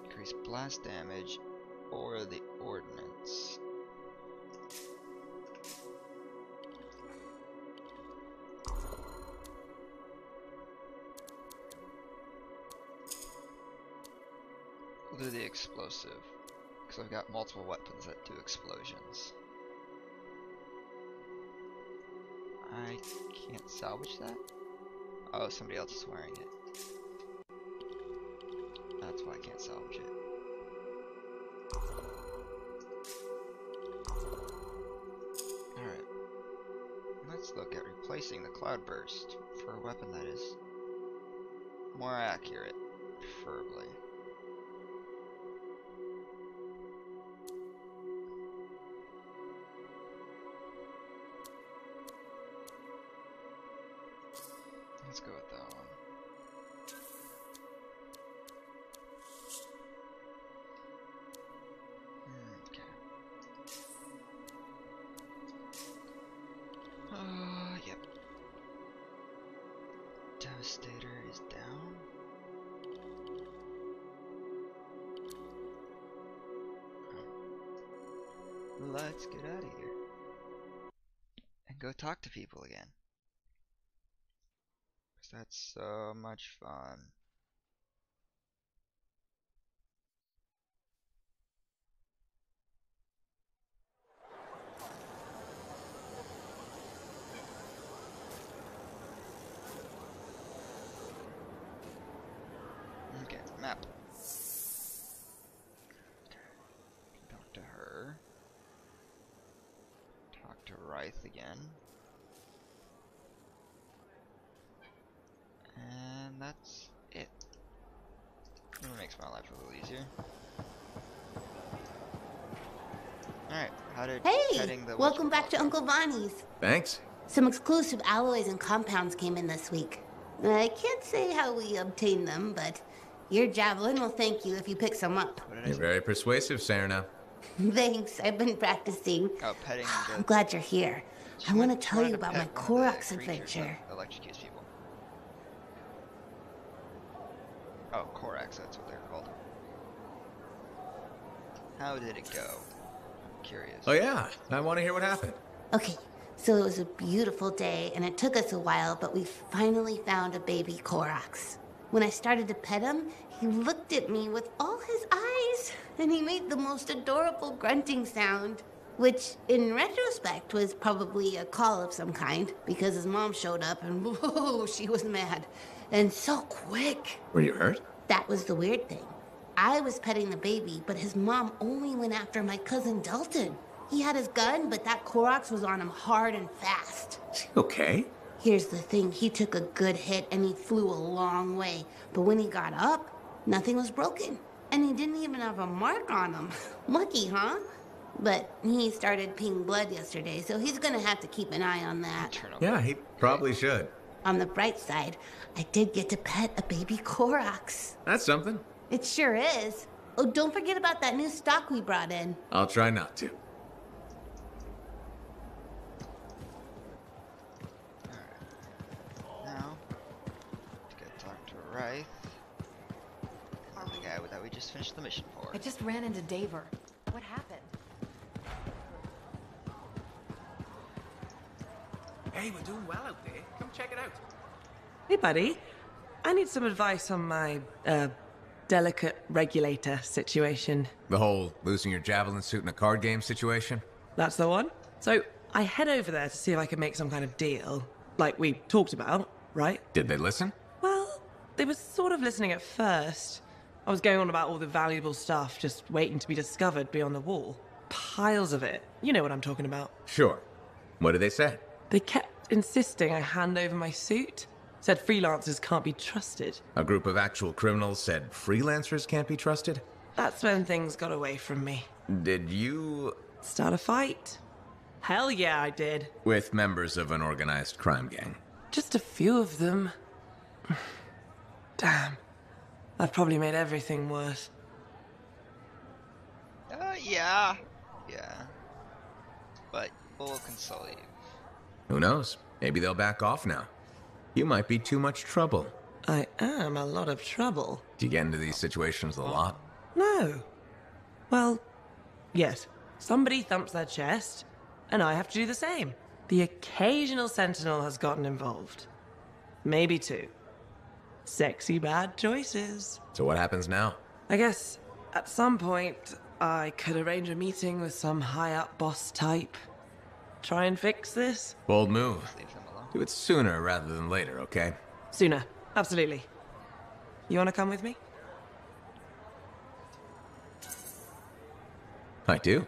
Increase blast damage or the ordnance. We'll do the explosive, because I've got multiple weapons that do explosions. I can't salvage that? Oh, somebody else is wearing it. That's why I can't salvage it. Alright. Let's look at replacing the Cloudburst for a weapon that is more accurate, preferably. Let's go with that one. Okay. Yep. Devastator is down. Let's get out of here. And go talk to people again. That's so much fun. Okay, map. Talk to her. Talk to Ryth again. And that's it. It makes my life a little easier. Alright, how did Hey! Welcome back to Uncle Bonnie's. Thanks. Some exclusive alloys and compounds came in this week. I can't say how we obtained them, but your Javelin will thank you if you pick some up. You're very persuasive, Serena. Thanks, I've been practicing. Oh, petting I'm glad you're here. I want to tell you about my Koroks adventure. Electrocutes people. Oh, Korax, that's what they're called. How did it go? I'm curious. Oh yeah, I want to hear what happened. Okay, so it was a beautiful day, and it took us a while, but we finally found a baby Koroks. When I started to pet him, he looked at me with all his eyes, and he made the most adorable grunting sound, which, in retrospect, was probably a call of some kind, because his mom showed up, and whoa, she was mad. And so quick. Were you hurt? That was the weird thing. I was petting the baby, but his mom only went after my cousin Dalton. He had his gun, but that Koroks was on him hard and fast. Okay. Here's the thing, he took a good hit and he flew a long way. But when he got up, nothing was broken. And he didn't even have a mark on him. Lucky, huh? But he started peeing blood yesterday, so he's gonna have to keep an eye on that. Yeah, he probably should. On the bright side, I did get to pet a baby Koroks. That's something. It sure is. Oh, don't forget about that new stock we brought in. I'll try not to. Now, to go talk to Ryth. And the guy that we just finished the mission for. I just ran into Daver. What happened? Hey, we're doing well out there. Come check it out. Hey, buddy. I need some advice on my, delicate regulator situation. The whole losing your javelin suit in a card game situation? That's the one. So, I head over there to see if I can make some kind of deal. Like we talked about, right? Did they listen? Well, they were sort of listening at first. I was going on about all the valuable stuff just waiting to be discovered beyond the wall. piles of it. You know what I'm talking about. Sure. What did they say? They kept insisting I hand over my suit. Said freelancers can't be trusted. A group of actual criminals said freelancers can't be trusted? That's when things got away from me. Did you... Start a fight? Hell yeah, I did. With members of an organized crime gang? Just a few of them. Damn. I've probably made everything worse. Yeah. Yeah. But we'll console you. Who knows? Maybe they'll back off now. You might be too much trouble. I am a lot of trouble. Do you get into these situations a lot? No. Well, yes. Somebody thumps their chest, and I have to do the same. The occasional sentinel has gotten involved. Maybe two. Sexy bad choices. So what happens now? I guess at some point I could arrange a meeting with some high-up boss type. Try and fix this. Bold move. Do it sooner rather than later, okay? Sooner. Absolutely. You want to come with me? I do.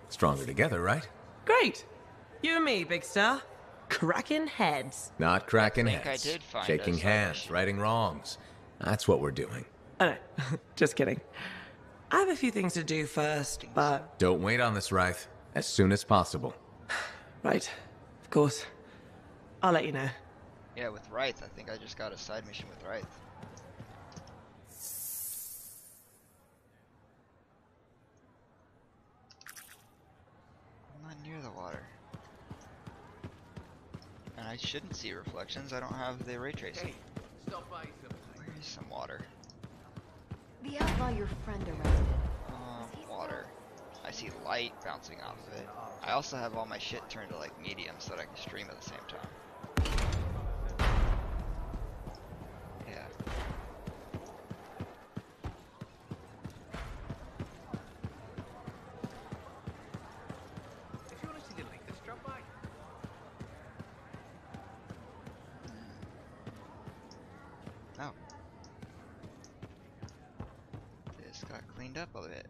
Stronger together, right? Great. You and me, big star. Cracking heads. Not cracking I think heads. I did find Shaking us hands, righting wrongs. That's what we're doing. Oh, no. Just kidding. I have a few things to do first, but... Don't wait on this, Wraith. As soon as possible. Right. Of course. I'll let you know. Yeah, with Wraith, I think I just got a side mission with Wraith. I'm not near the water. And I shouldn't see reflections, I don't have the ray tracing. Where is some water? The outlaw your friend arrested. Water. I see light bouncing off of it. I also have all my shit turned to like medium so that I can stream at the same time. Yeah. If you want to see the link, just drop by. Oh. This got cleaned up a bit.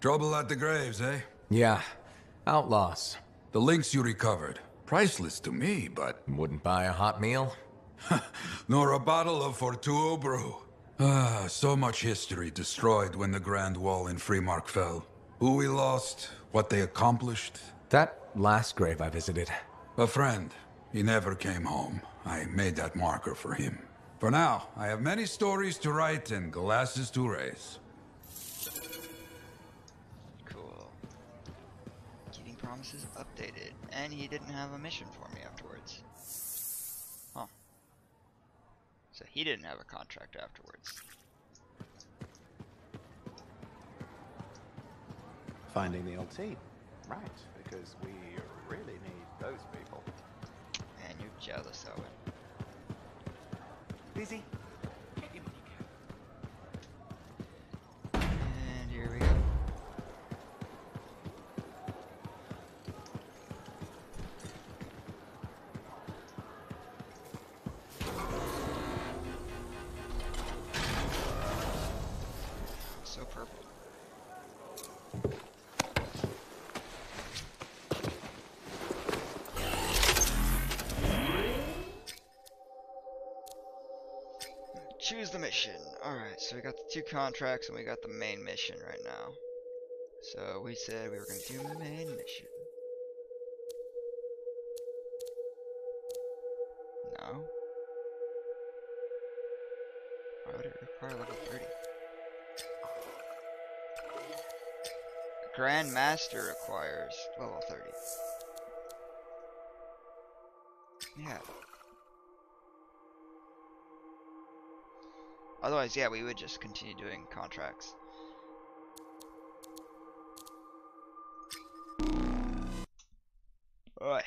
Trouble at the graves, eh? Yeah. Outlaws. The links you recovered. Priceless to me, but... Wouldn't buy a hot meal? Nor a bottle of Fortuo brew. Ah, so much history destroyed when the Grand Wall in Freemark fell. Who we lost, what they accomplished. That last grave I visited. A friend. He never came home. I made that marker for him. For now, I have many stories to write and glasses to raise. Cool. Keeping promises updated. And he didn't have a mission for me afterwards. Huh. So he didn't have a contract afterwards. Finding the old team. Right, because we really need those people. And you're jealous, Owen. Busy? And here we go. So purple. Choose the mission. Alright, so we got the 2 contracts and we got the main mission right now. So we said we were going to do the main mission. No. Why would it require level 30? Grand Master requires level 30. Yeah. Otherwise, yeah, we would just continue doing contracts. Oi.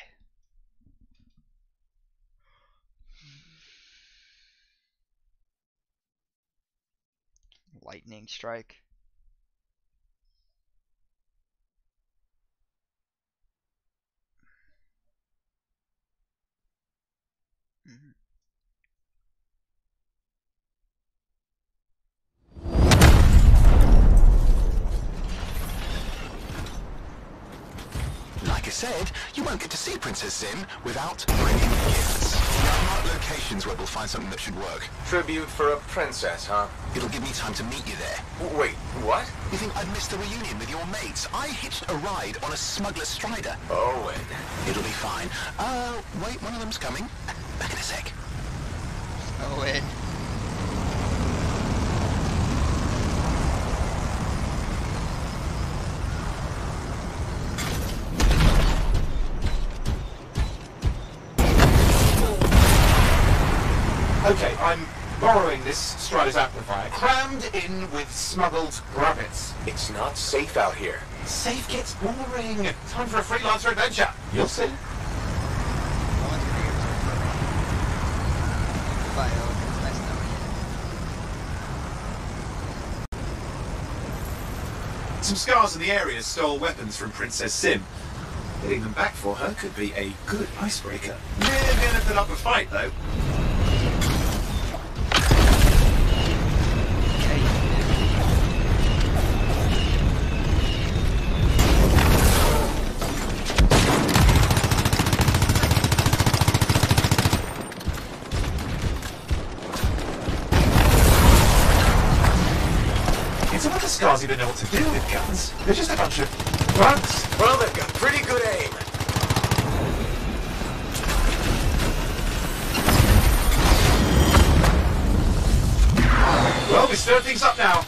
Lightning strike. said you won't get to see Princess Sim without bringing gifts. I've marked locations where we'll find something that should work. Tribute for a princess, huh? It'll give me time to meet you there. Wait, what? You think I'd missed the reunion with your mates? I hitched a ride on a smuggler strider. Owen. It'll be fine. Wait, one of them's coming. Back in a sec. Owen. Okay, I'm borrowing this Strider's amplifier, crammed in with smuggled rabbits. It's not safe out here. Safe gets boring. Time for a freelancer adventure. You'll see. Goodbye, Owen. It's nice knowing you. Some scars in the area stole weapons from Princess Sim. Getting them back for her could be a good icebreaker. Nearly gonna put up a fight, though. Scars even know what to do with guns. They're just a bunch of bugs. Well, they've got pretty good aim. Well, we stirred things up now.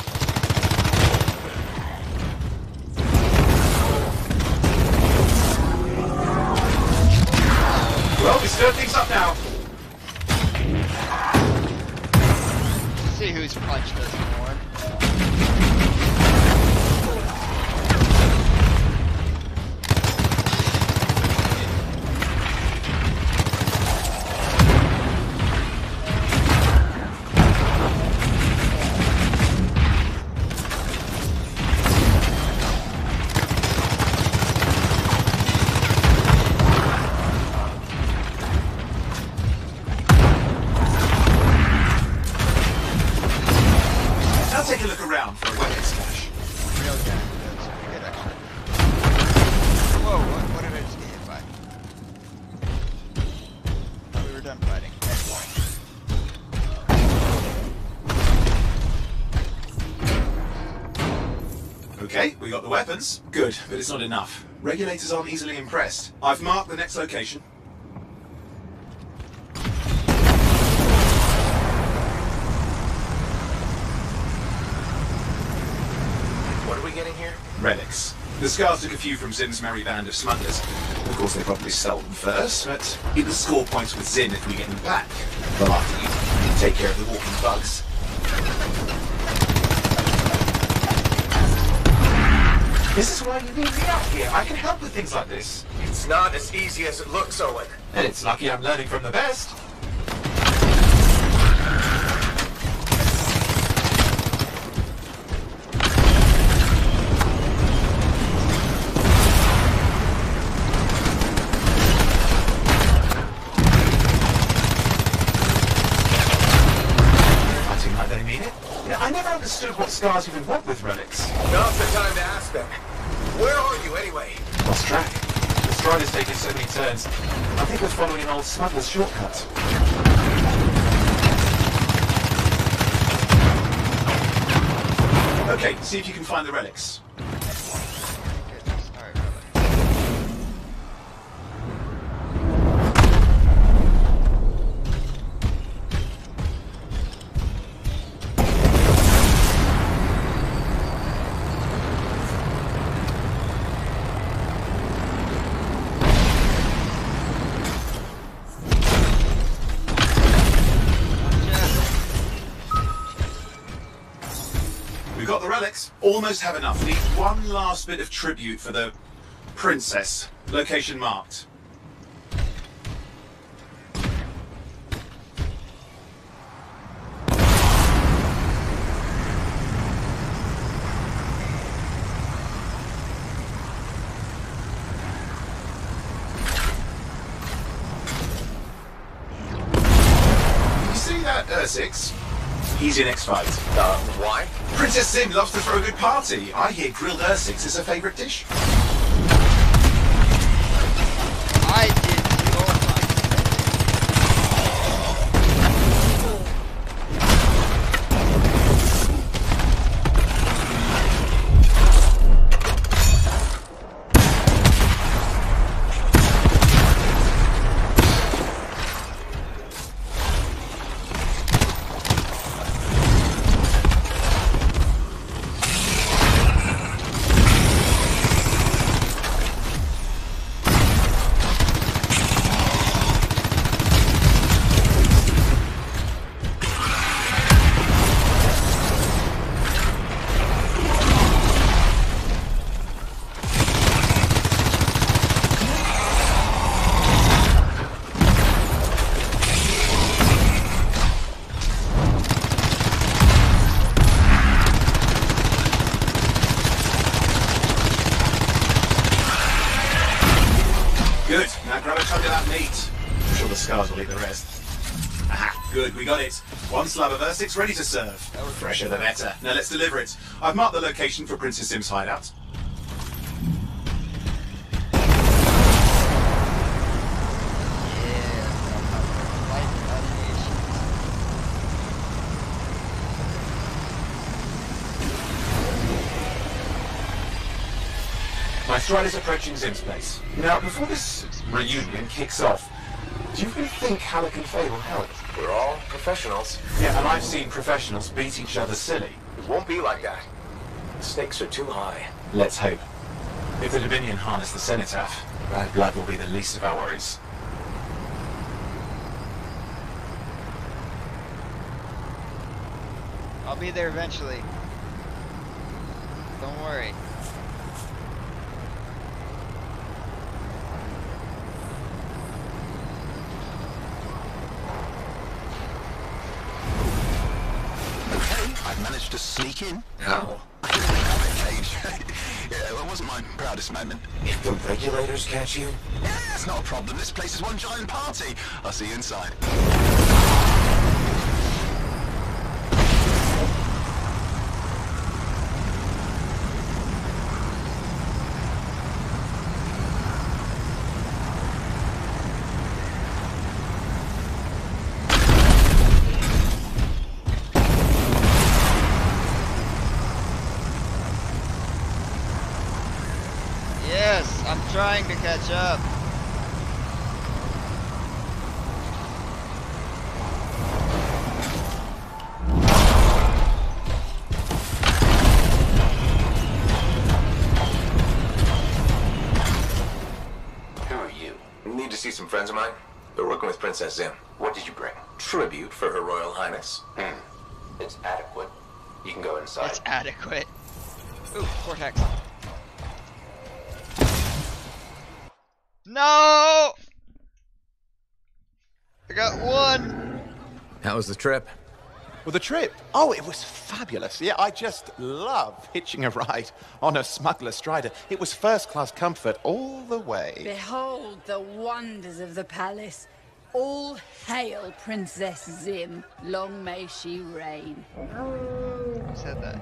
Well, we stirred things up now. Let's see whose punch does more. Take a look around for a weapons cache. Real good. That's pretty good, actually. Whoa, what did I just get hit by? Thought we were done fighting. Okay, we got the weapons. Good, but it's not enough. Regulators aren't easily impressed. I've marked the next location. Getting here? Relics. The scars took a few from Zim's merry band of smugglers. Of course, they probably stole them first, but it'll score points with Zim if we get them back. Well, after you take care of the walking bugs. This is why you need me out here. I can help with things like this. It's not as easy as it looks, Owen. And it's lucky I'm learning from the best. I never understood what scars even want with relics. Now's the time to ask them. Where are you, anyway? Lost track. The Strider's taken so many turns. I think we're following an old smuggler's shortcut. Okay, see if you can find the relics. We've got the relics. Almost have enough. We need one last bit of tribute for the princess. Location marked. You see that, Ursix? He's your next fight. Why? Princess Sim loves to throw a good party. I hear grilled Ursix is her favourite dish. grab a chunk of that meat. I'm sure the scars will eat the rest. Aha, good, we got it. One slab of Ursix ready to serve. Fresher the better. Now let's deliver it. I've marked the location for Princess Sim's hideout. My stride is approaching Zim's place. Now, before this reunion kicks off, do you really think Halleck and Faye will help? We're all professionals. Yeah, and I've seen professionals beat each other silly. It won't be like that. The stakes are too high. Let's hope. If the Dominion harness the Cenotaph, bad blood will be the least of our worries. I'll be there eventually. Don't worry. I've managed to sneak in. How? Yeah, that wasn't my proudest moment. If the regulators catch you? Yeah, it's not a problem. This place is one giant party. I'll see you inside. Yes, I'm trying to catch up. Who are you? Need to see some friends of mine? They're working with Princess Zim. What did you bring? Tribute for Her Royal Highness. It's adequate. You can go inside. It's adequate. Ooh, Cortex. No! I got one. How was the trip? Well, the trip? Oh, it was fabulous. Yeah, I just love hitching a ride on a smuggler strider. It was first-class comfort all the way. Behold the wonders of the palace. All hail Princess Zim. Long may she reign. Who said that?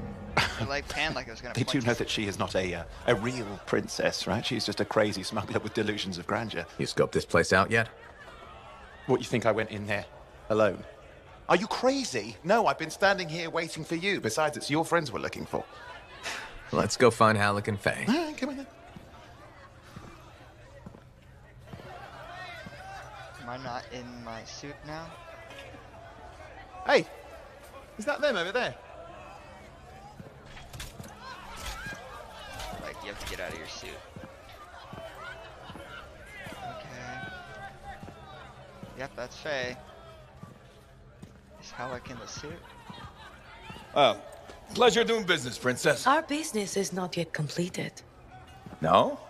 I like panned like I was gonna. They do know that she is not a real princess, right? She's just a crazy smuggler with delusions of grandeur. You scoped this place out yet? What, you think I went in there alone? Are you crazy? No, I've been standing here waiting for you. Besides, it's your friends we're looking for. Let's go find Halleck and Faye. Come on then. Am I not in my suit now? Hey, is that them over there? Like, you have to get out of your suit. Okay. Yep, that's Faye. Is Halleck in the suit? Oh, pleasure doing business, Princess. Our business is not yet completed. No?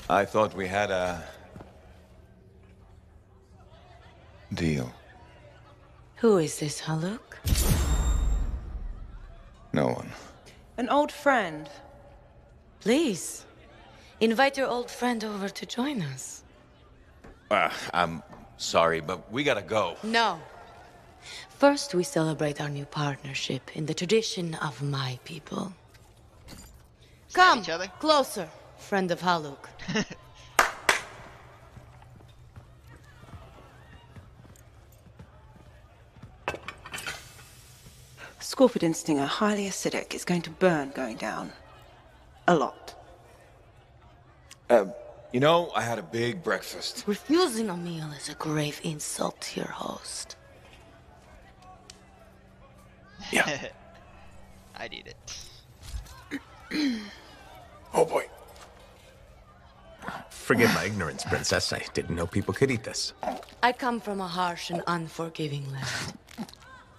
I thought we had a deal. Who is this, Haluk? No one. An old friend. Please, invite your old friend over to join us. I'm sorry, but we gotta go. No. First, we celebrate our new partnership in the tradition of my people. Come, closer, friend of Haluk. Scorpidin stinger, highly acidic. It's going to burn going down. A lot. You know, I had a big breakfast. Refusing a meal is a grave insult to your host. Yeah. I'd eat it. Oh boy. Forgive my ignorance, Princess. I didn't know people could eat this. I come from a harsh and unforgiving land.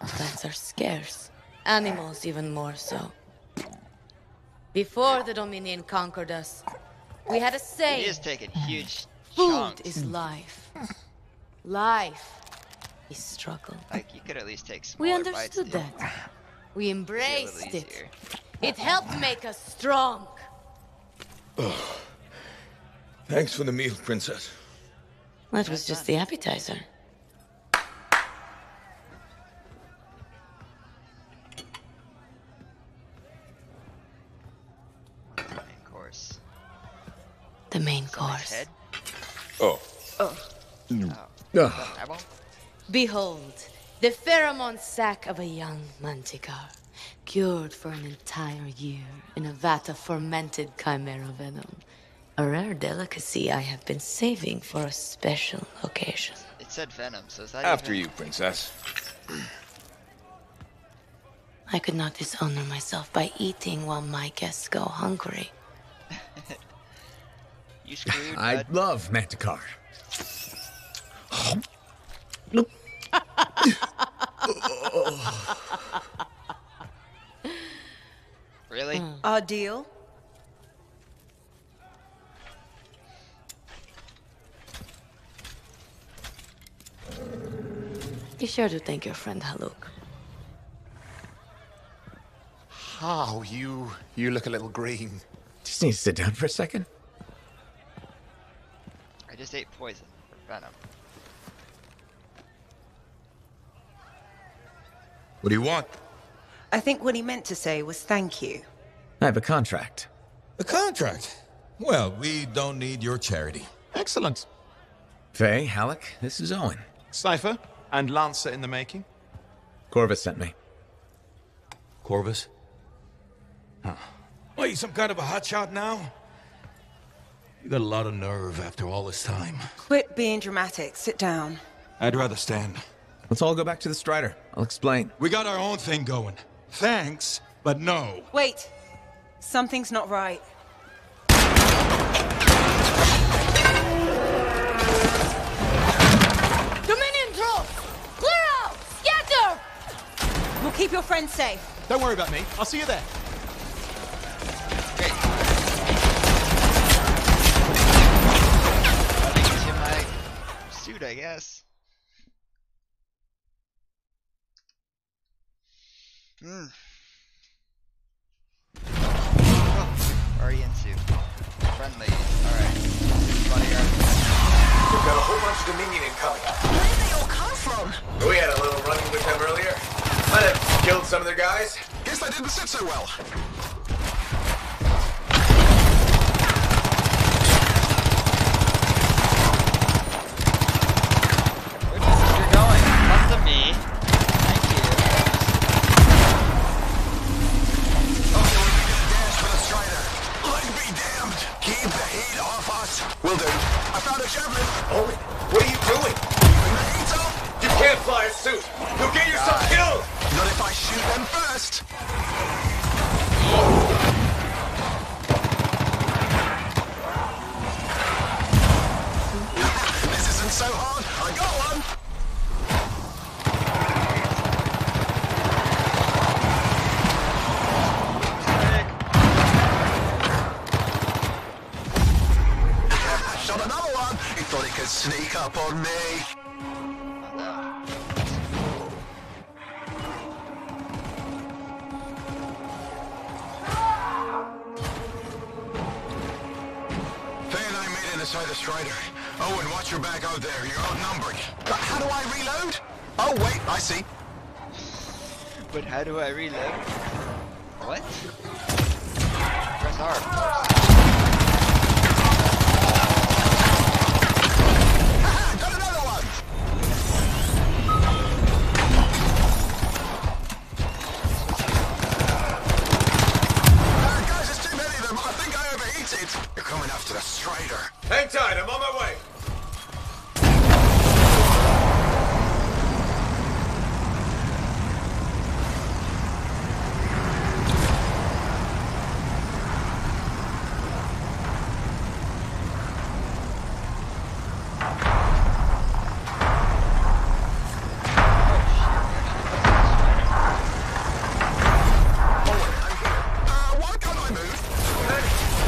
Plants are scarce. Animals even more so. Before the Dominion conquered us, we had a saying. He is taking huge Food chunks. is life. Life is struggle. Like, you could at least take smaller We bites. understood dude. that. We embraced little it. easier. It helped make us strong. Thanks for the meal, Princess. That was just the appetizer. Main course. The main course. Head? Oh. Behold, the pheromone sac of a young manticore, cured for an entire year in a vat of fermented chimera venom. A rare delicacy I have been saving for a special occasion. It said venom, so is that After even... you, Princess. I could not dishonor myself by eating while my guests go hungry. You screwed, I bud. love Manticore. Really? Our deal? Be sure to thank your friend Haluk. Oh, you look a little green. Just need to sit down for a second. I just ate poison or venom. What do you want? I think what he meant to say was thank you. I have a contract. A contract? Well, we don't need your charity. Excellent. Faye, Halleck, this is Owen. Cypher and Lancer in the making. Corvus sent me. Corvus? Huh. What, you some kind of a hotshot now? You got a lot of nerve after all this time. Quit being dramatic. Sit down. I'd rather stand. Let's all go back to the Strider. I'll explain. We got our own thing going. Thanks, but no. Wait. Something's not right. Dominion troops! Clear out! Scatter! We'll keep your friends safe. Don't worry about me. I'll see you there. Great. Into my suit, I guess. Oh, already in suit. Friendly. Alright. Bodyguard. We've got a whole bunch of Dominion incoming. Where did they all come from? We had a little run-in with them earlier. Might have killed some of their guys. Guess that didn't sit so well. Where do you think you're going? Up to me. Thank you. Okay, we're making a dash for the Strider. Leg be damned. Keep the heat off us. Will do. I found a javelin. Holy, what are you doing? Keeping the heat up. You can't fly a suit. You'll get yourself killed. Not if I shoot them first. This isn't so hard. I got one. Shot another one. He thought he could sneak up on me. Inside the Strider. Owen, watch your back out there. You're outnumbered. How do I reload? Oh, wait, I see. But how do I reload? What? Press R, of course. Haha, got another one! Guys, there's too many of them. I think I overheated. You're coming after the Strider. Hang tight, I'm on my way. Why can't I move? Hey,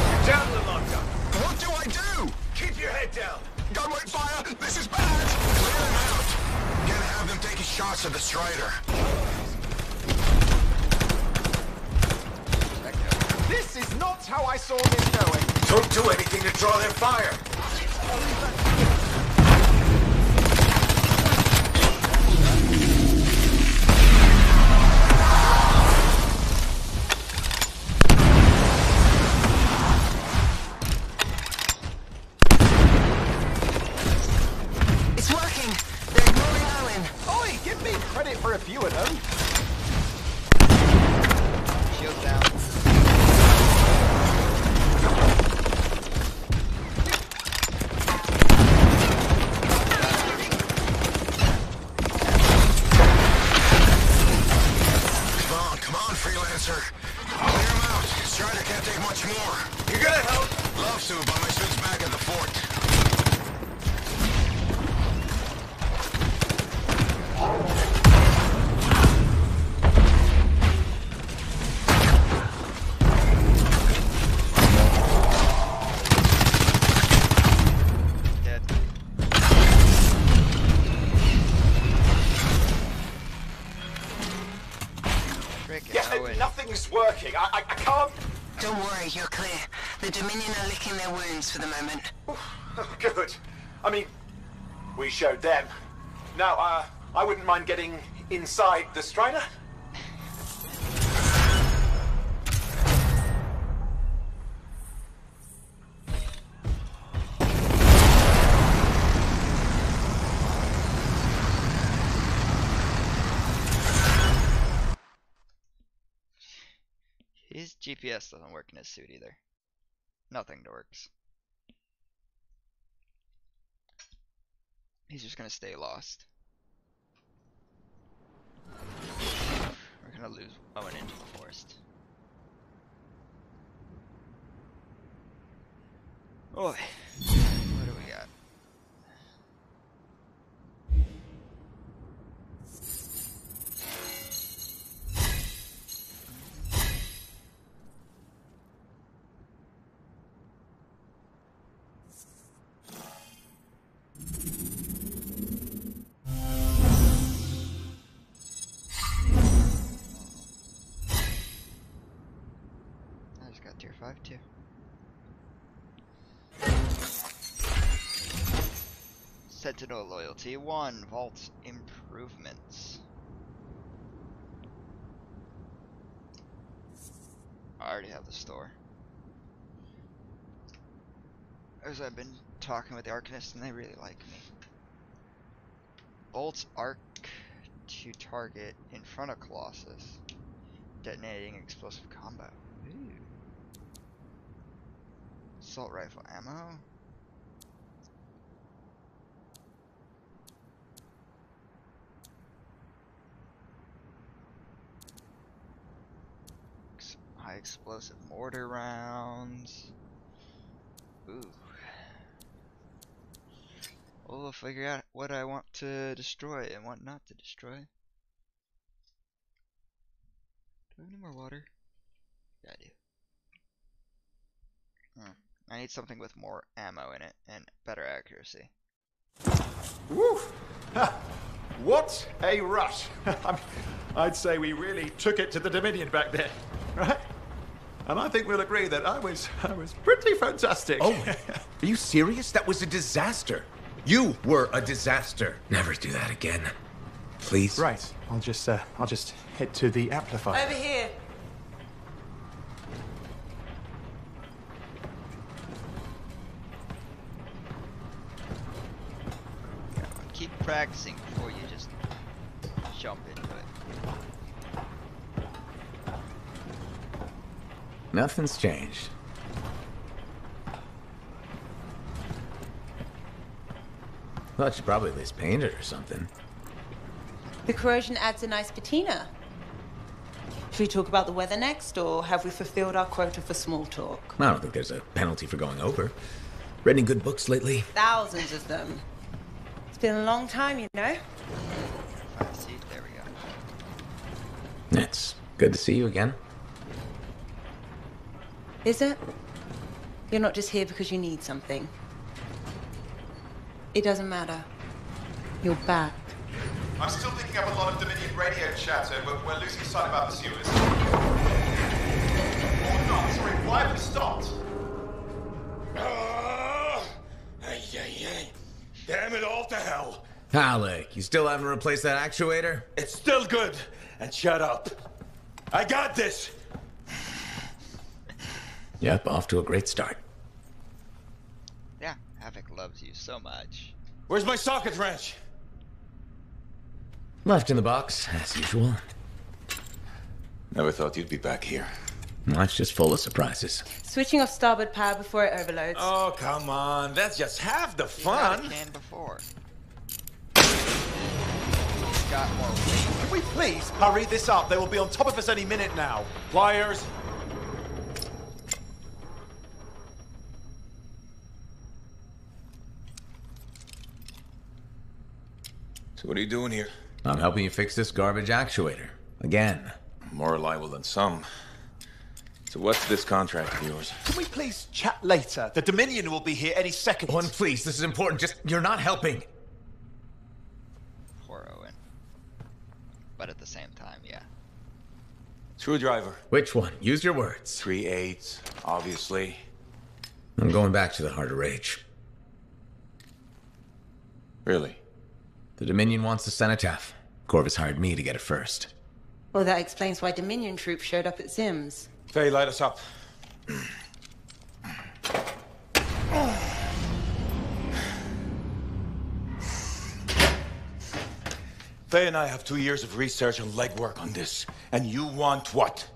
you're javelin locked up. What do I do? Keep your head down. Gun won't fire. This is bad. Clear them out. Can't have them taking shots at the Strider. This is not how I saw this going. Don't do anything to draw their fire. It's working. They're ignoring Owen. Oi, give me credit for a few of them. Shield down. Come on, freelancer. Clear him out. Strider can't take much more. You gonna help? Love to, but my suit's back at the fort. Dead. Frickin' Yeah, Owen. nothing's working. I can't. Don't worry, you're clear. The Dominion are licking their wounds for the moment. Good. I mean, we showed them. Now, I wouldn't mind getting inside the Strider. His GPS doesn't work in his suit either. Nothing works. He's just gonna stay lost. We're gonna lose Owen into the forest. Oi, what do we got? I just got tier 5 too. Sentinel loyalty 1, vault improvements. I already have the store. As I've been talking with the Arcanists and they really like me. Bolts arc to target in front of Colossus. Detonating explosive combo. Ooh. Assault rifle ammo. High explosive mortar rounds. Ooh. We'll figure out what I want to destroy and what not to destroy. Do I have any more water? Yeah, I do. I need something with more ammo in it and better accuracy. Woo! Ha! What a rush! I'd say we really took it to the Dominion back there, right? And I think we'll agree that I was pretty fantastic. Oh, are you serious? That was a disaster. You were a disaster. Never do that again. Please. Right. I'll just head to the amplifier. Over here. Keep practicing before you just jump into it. Nothing's changed. Thought you'd probably at least paint it or something. The corrosion adds a nice patina. Should we talk about the weather next, or have we fulfilled our quota for small talk? I don't think there's a penalty for going over. Read any good books lately? Thousands of them. It's been a long time, you know. There we go. It's good to see you again. Is it? You're not just here because you need something. It doesn't matter. You're back. I'm still picking up a lot of Dominion radio chatter, but we're losing sight about the sewers. Oh no, sorry, why have we stopped? Ay, ay, Alec, you still haven't replaced that actuator? It's still good. And shut up. I got this. Yep, off to a great start. Yeah, Havoc loves you so much. Where's my socket wrench? Left in the box, as usual. Never thought you'd be back here. Life's just full of surprises. Switching off starboard power before it overloads. Oh, come on. That's just half the fun. You can before. Got more weight. Can we please hurry this up? They will be on top of us any minute now. Pliers. So what are you doing here? I'm helping you fix this garbage actuator. Again. More reliable than some. So what's this contract of yours? Can we please chat later? The Dominion will be here any second. Owen, please, this is important. Just, you're not helping. Poor Owen. But at the same time, yeah. Screwdriver. Which one? Use your words. 3/8, obviously. I'm going back to the Heart of Rage. Really? The Dominion wants the cenotaph. Corvus hired me to get it first. Well, that explains why Dominion troops showed up at Zim's. Faye, light us up. Faye and I have 2 years of research and legwork on this. And you want what?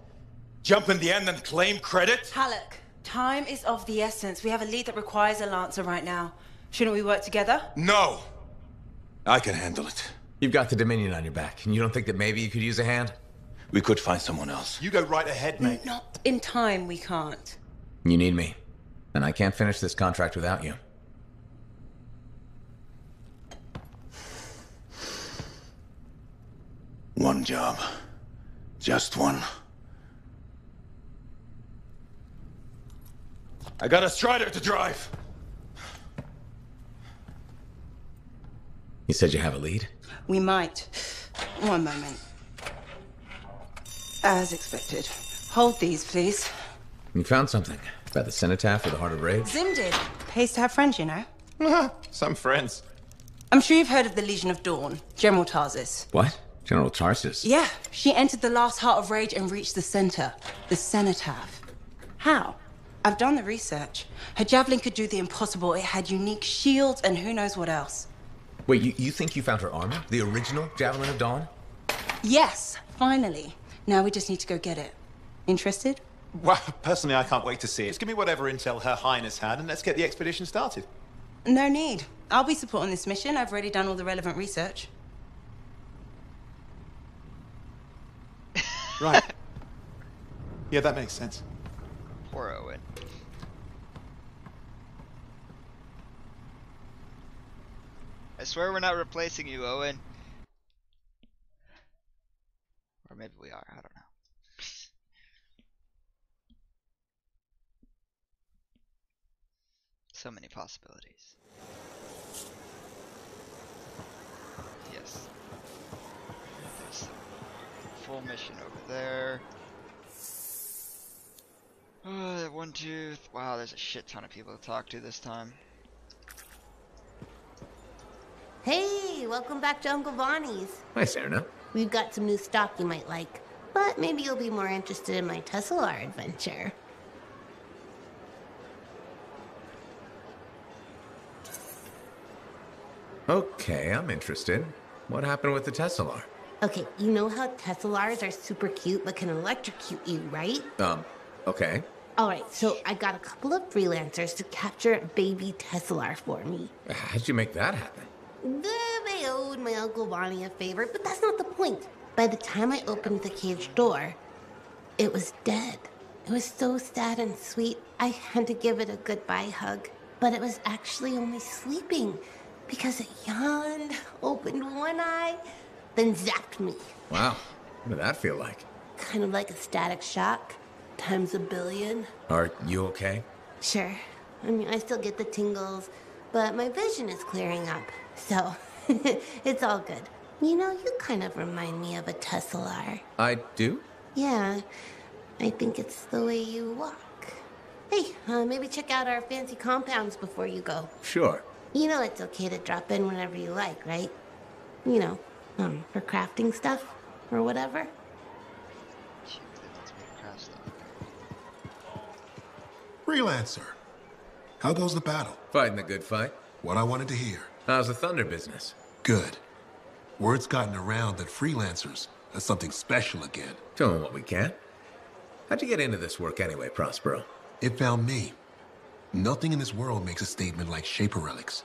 Jump in the end and claim credit? Halleck, time is of the essence. We have a lead that requires a Lancer right now. Shouldn't we work together? No! I can handle it. You've got the Dominion on your back, and you don't think that maybe you could use a hand? We could find someone else. You go right ahead, mate. Not in time, we can't. You need me. And I can't finish this contract without you. One job. Just one. I got a Strider to drive. You said you have a lead? We might. One moment. As expected. Hold these, please. You found something. About the cenotaph or the Heart of Rage? Zim did. Pays to have friends, you know. Some friends. I'm sure you've heard of the Legion of Dawn. General Tarsis. What? General Tarsis? Yeah. She entered the last Heart of Rage and reached the center. The cenotaph. How? I've done the research. Her javelin could do the impossible. It had unique shields and who knows what else. Wait, you think you found her armor? The original Javelin of Dawn? Yes, finally. Now we just need to go get it. Interested? Well, personally, I can't wait to see it. Just give me whatever intel Her Highness had, and let's get the expedition started. No need. I'll be supporting this mission. I've already done all the relevant research. Right. Yeah, that makes sense. Poor Owen. I swear we're not replacing you, Owen. Or maybe we are, I don't know. So many possibilities. Yes. There's full mission over there. Oh, that one tooth. Wow, there's a shit ton of people to talk to this time. Hey, welcome back to Uncle Bonnie's. Hi, Serena. We've got some new stock you might like, but maybe you'll be more interested in my Tesla adventure. Okay, I'm interested. What happened with the Tesla? Okay, you know how Teslars are super cute but can electrocute you, right? Okay. Alright, so I got a couple of freelancers to capture a baby Teslar for me. How'd you make that happen? They owed my Uncle Bonnie a favor, but that's not the point. By the time I opened the cage door, it was dead. It was so sad and sweet, I had to give it a goodbye hug. But it was actually only sleeping, because it yawned, opened one eye, then zapped me. Wow, what did that feel like? Kind of like a static shock, times a billion. Are you okay? Sure. I mean, I still get the tingles, but my vision is clearing up, so it's all good. You know, you kind of remind me of a Teslar. I do? Yeah, I think it's the way you walk. Hey, maybe check out our fancy compounds before you go. Sure. You know it's okay to drop in whenever you like, right? You know, for crafting stuff or whatever. She really wants me to craft stuff. Freelancer. How goes the battle? Fighting the good fight. What I wanted to hear. How's the Thunder business? Good. Word's gotten around that freelancers are something special again. Doing what we can. How'd you get into this work anyway, Prospero? It found me. Nothing in this world makes a statement like Shaper relics.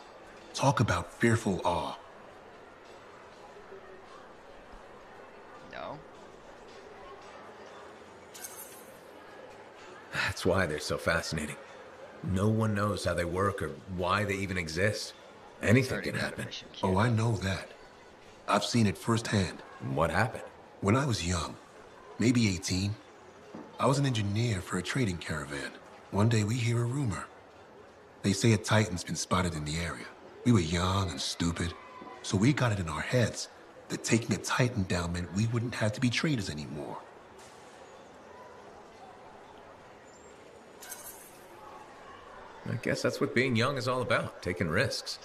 Talk about fearful awe. No. That's why they're so fascinating. No one knows how they work or why they even exist. Anything can happen. Oh, I know that. I've seen it firsthand. What happened? When I was young, maybe 18, I was an engineer for a trading caravan. One day we hear a rumor. They say a Titan's been spotted in the area. We were young and stupid, so we got it in our heads that taking a Titan down meant we wouldn't have to be traders anymore. I guess that's what being young is all about, taking risks.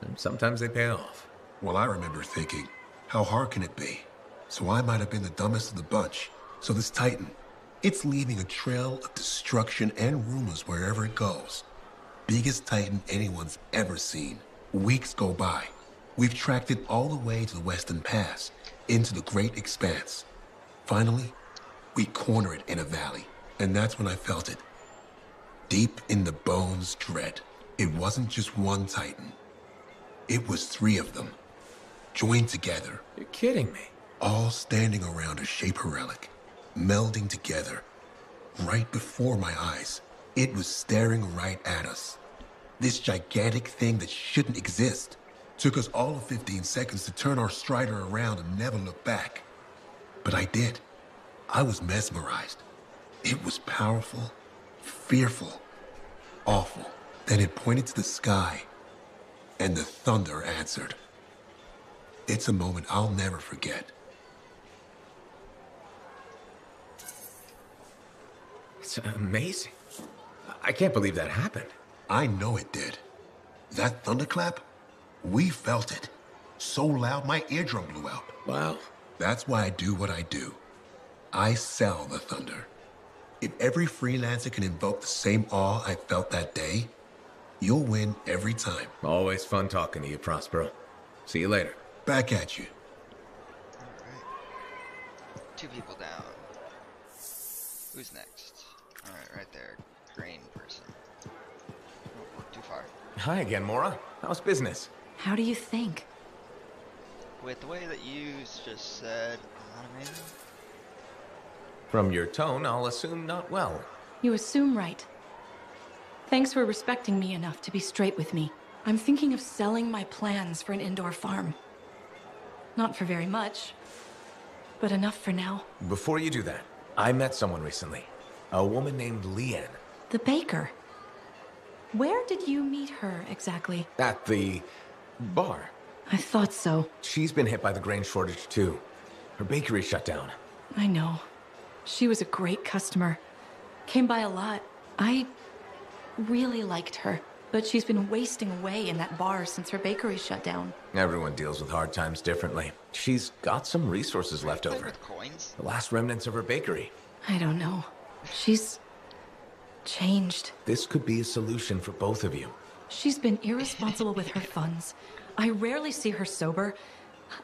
And sometimes they pay off. Well, I remember thinking, how hard can it be? So I might have been the dumbest of the bunch. So this Titan, it's leaving a trail of destruction and rumors wherever it goes. Biggest Titan anyone's ever seen. Weeks go by. We've tracked it all the way to the Western Pass, into the Great Expanse. Finally, we corner it in a valley, and that's when I felt it. Deep in the bones dread. It wasn't just one Titan. It was 3 of them, joined together. You're kidding me. All standing around a Shaper relic, melding together. Right before my eyes, it was staring right at us. This gigantic thing that shouldn't exist. Took us all of 15 seconds to turn our Strider around and never look back. But I did. I was mesmerized. It was powerful, fearful, awful. Then it pointed to the sky, and the thunder answered. It's a moment I'll never forget. It's amazing. I can't believe that happened. I know it did. That thunderclap, we felt it. So loud my eardrum blew out. Wow. That's why I do what I do. I sell the thunder. If every freelancer can invoke the same awe I felt that day, you'll win every time. Always fun talking to you, Prospero. See you later. Back at you. Alright. 2 people down. Who's next? Alright, right there. Green person. Oh, too far. Hi again, Mora. How's business? How do you think? With the way that you just said, not amazing. From your tone, I'll assume not well. You assume right. Thanks for respecting me enough to be straight with me. I'm thinking of selling my plans for an indoor farm. Not for very much, but enough for now. Before you do that, I met someone recently. A woman named Leanne. The baker. Where did you meet her exactly? At the bar. I thought so. She's been hit by the grain shortage too. Her bakery shut down. I know. She was a great customer. Came by a lot. I really liked her. But she's been wasting away in that bar since her bakery shut down. Everyone deals with hard times differently. She's got some resources left over. With coins? The last remnants of her bakery. I don't know. She's changed. This could be a solution for both of you. She's been irresponsible with her funds. I rarely see her sober.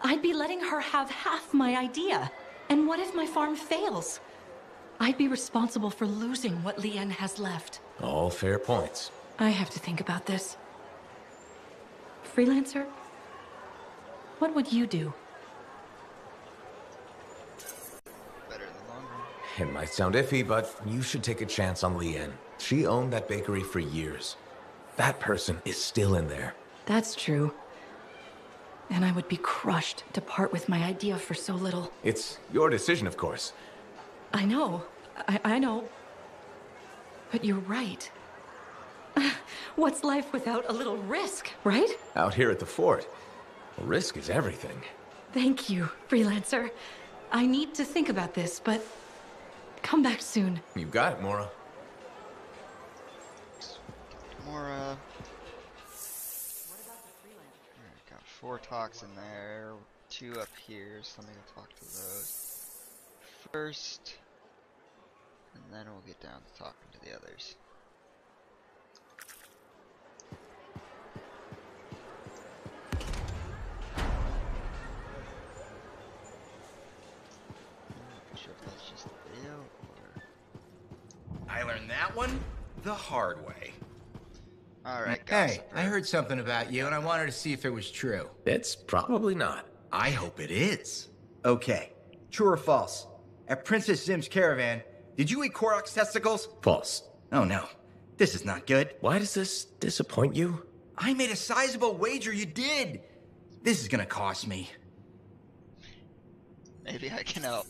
I'd be letting her have half my idea. And what if my farm fails? I'd be responsible for losing what Leanne has left. All fair points. I have to think about this. Freelancer? What would you do? Better in the long run. It might sound iffy, but you should take a chance on Leanne. She owned that bakery for years. That person is still in there. That's true. And I would be crushed to part with my idea for so little. It's your decision, of course. I know. I know. But you're right. What's life without a little risk, right? Out here at the fort, risk is everything. Thank you, Freelancer. I need to think about this, but come back soon. You got it, Mora. Mora. What about the freelancer? Alright, got 4 talks in there, 2 up here, so I'm gonna talk to those first, and then we'll get down to talking to the others. Not sure if that's just a video or... I learned that one the hard way. Alright, Hey, I heard something about you, and I wanted to see if it was true. It's probably not. I hope it is. Okay, true or false? At Princess Zim's caravan, did you eat Korok's testicles? False. Oh no, this is not good. Why does this disappoint you? I made a sizable wager you did. This is gonna cost me. Maybe I can help.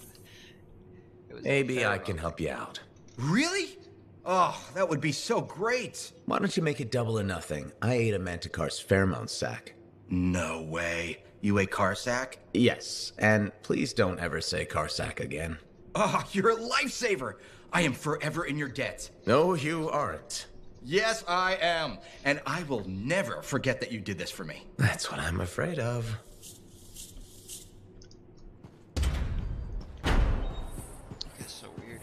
Maybe I can help you out. Really? Oh, that would be so great. Why don't you make it double or nothing? I ate a Manticar's Fairmount sack. No way. You ate Karsak? Yes, and please don't ever say Karsak again. Oh, you're a lifesaver. I am forever in your debt. No, you aren't. Yes, I am. And I will never forget that you did this for me. That's what I'm afraid of. It's so weird.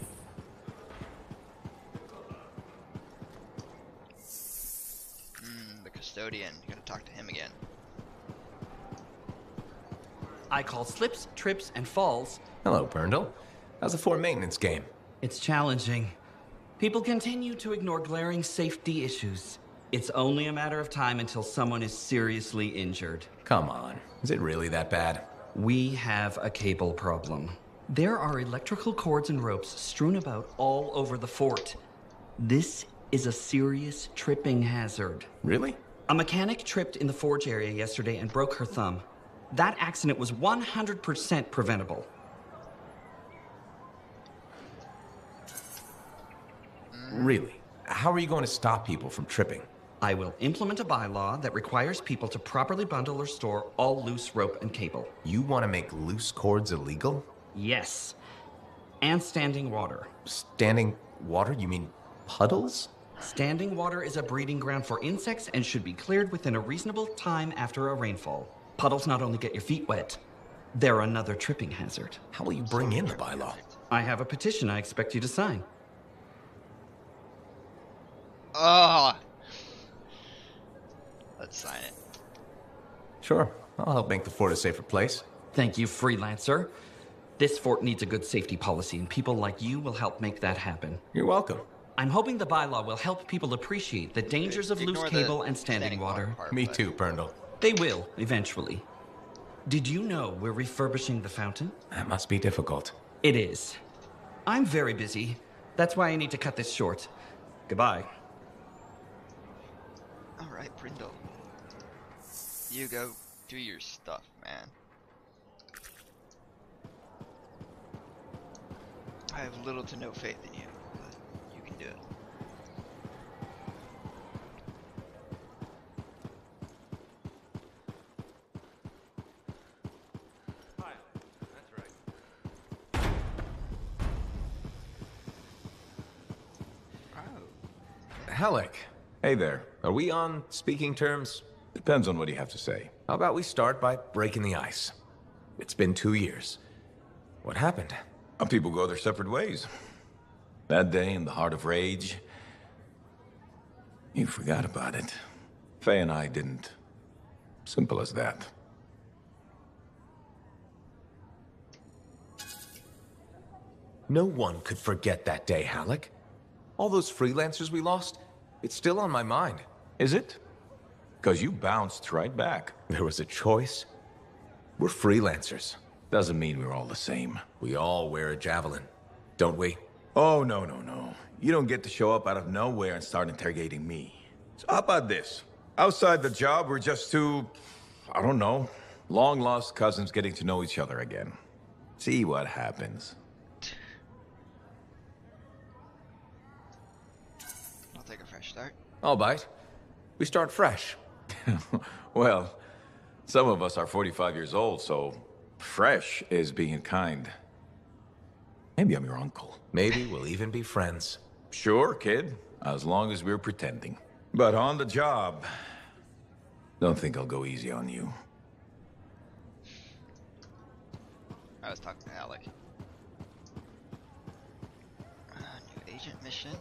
The custodian. You gotta talk to him again. I call slips, trips, and falls. Hello, Burndle. How's the fort maintenance game? It's challenging. People continue to ignore glaring safety issues. It's only a matter of time until someone is seriously injured. Come on. Is it really that bad? We have a cable problem. There are electrical cords and ropes strewn about all over the fort. This is a serious tripping hazard. Really? A mechanic tripped in the forge area yesterday and broke her thumb. That accident was 100% preventable. Really? How are you going to stop people from tripping? I will implement a bylaw that requires people to properly bundle or store all loose rope and cable. You want to make loose cords illegal? Yes. And standing water. Standing water? You mean puddles? Standing water is a breeding ground for insects and should be cleared within a reasonable time after a rainfall. Puddles not only get your feet wet, they're another tripping hazard. How will you bring in the bylaw? I have a petition I expect you to sign. Let's sign it. Sure. I'll help make the fort a safer place. Thank you, freelancer. This fort needs a good safety policy, and people like you will help make that happen. You're welcome. I'm hoping the bylaw will help people appreciate the dangers of loose cable and standing water. Me too, Burndle. They will, eventually. Did you know we're refurbishing the fountain? That must be difficult. It is. I'm very busy. That's why I need to cut this short. Goodbye. Alright, Brindle. You go do your stuff, man. I have little to no faith in you, but you can do it. Hi, that's right. Halleck. Hey there. Are we on speaking terms? Depends on what you have to say. How about we start by breaking the ice? It's been 2 years. What happened? People go their separate ways. That day in the heart of rage, you forgot about it. Faye and I didn't. Simple as that. No one could forget that day, Halleck. All those freelancers we lost, it's still on my mind. Is it? Because you bounced right back. There was a choice. We're freelancers. Doesn't mean we're all the same. We all wear a javelin, don't we? Oh, no. You don't get to show up out of nowhere and start interrogating me. So how about this? Outside the job, we're just two, I don't know, long-lost cousins getting to know each other again. See what happens. I'll take a fresh start. I'll bite. We start fresh. Well, some of us are 45 years old, so fresh is being kind. Maybe I'm your uncle. Maybe we'll even be friends. Sure, kid. As long as we're pretending. But on the job, don't think I'll go easy on you. I was talking to Alec. New agent mission.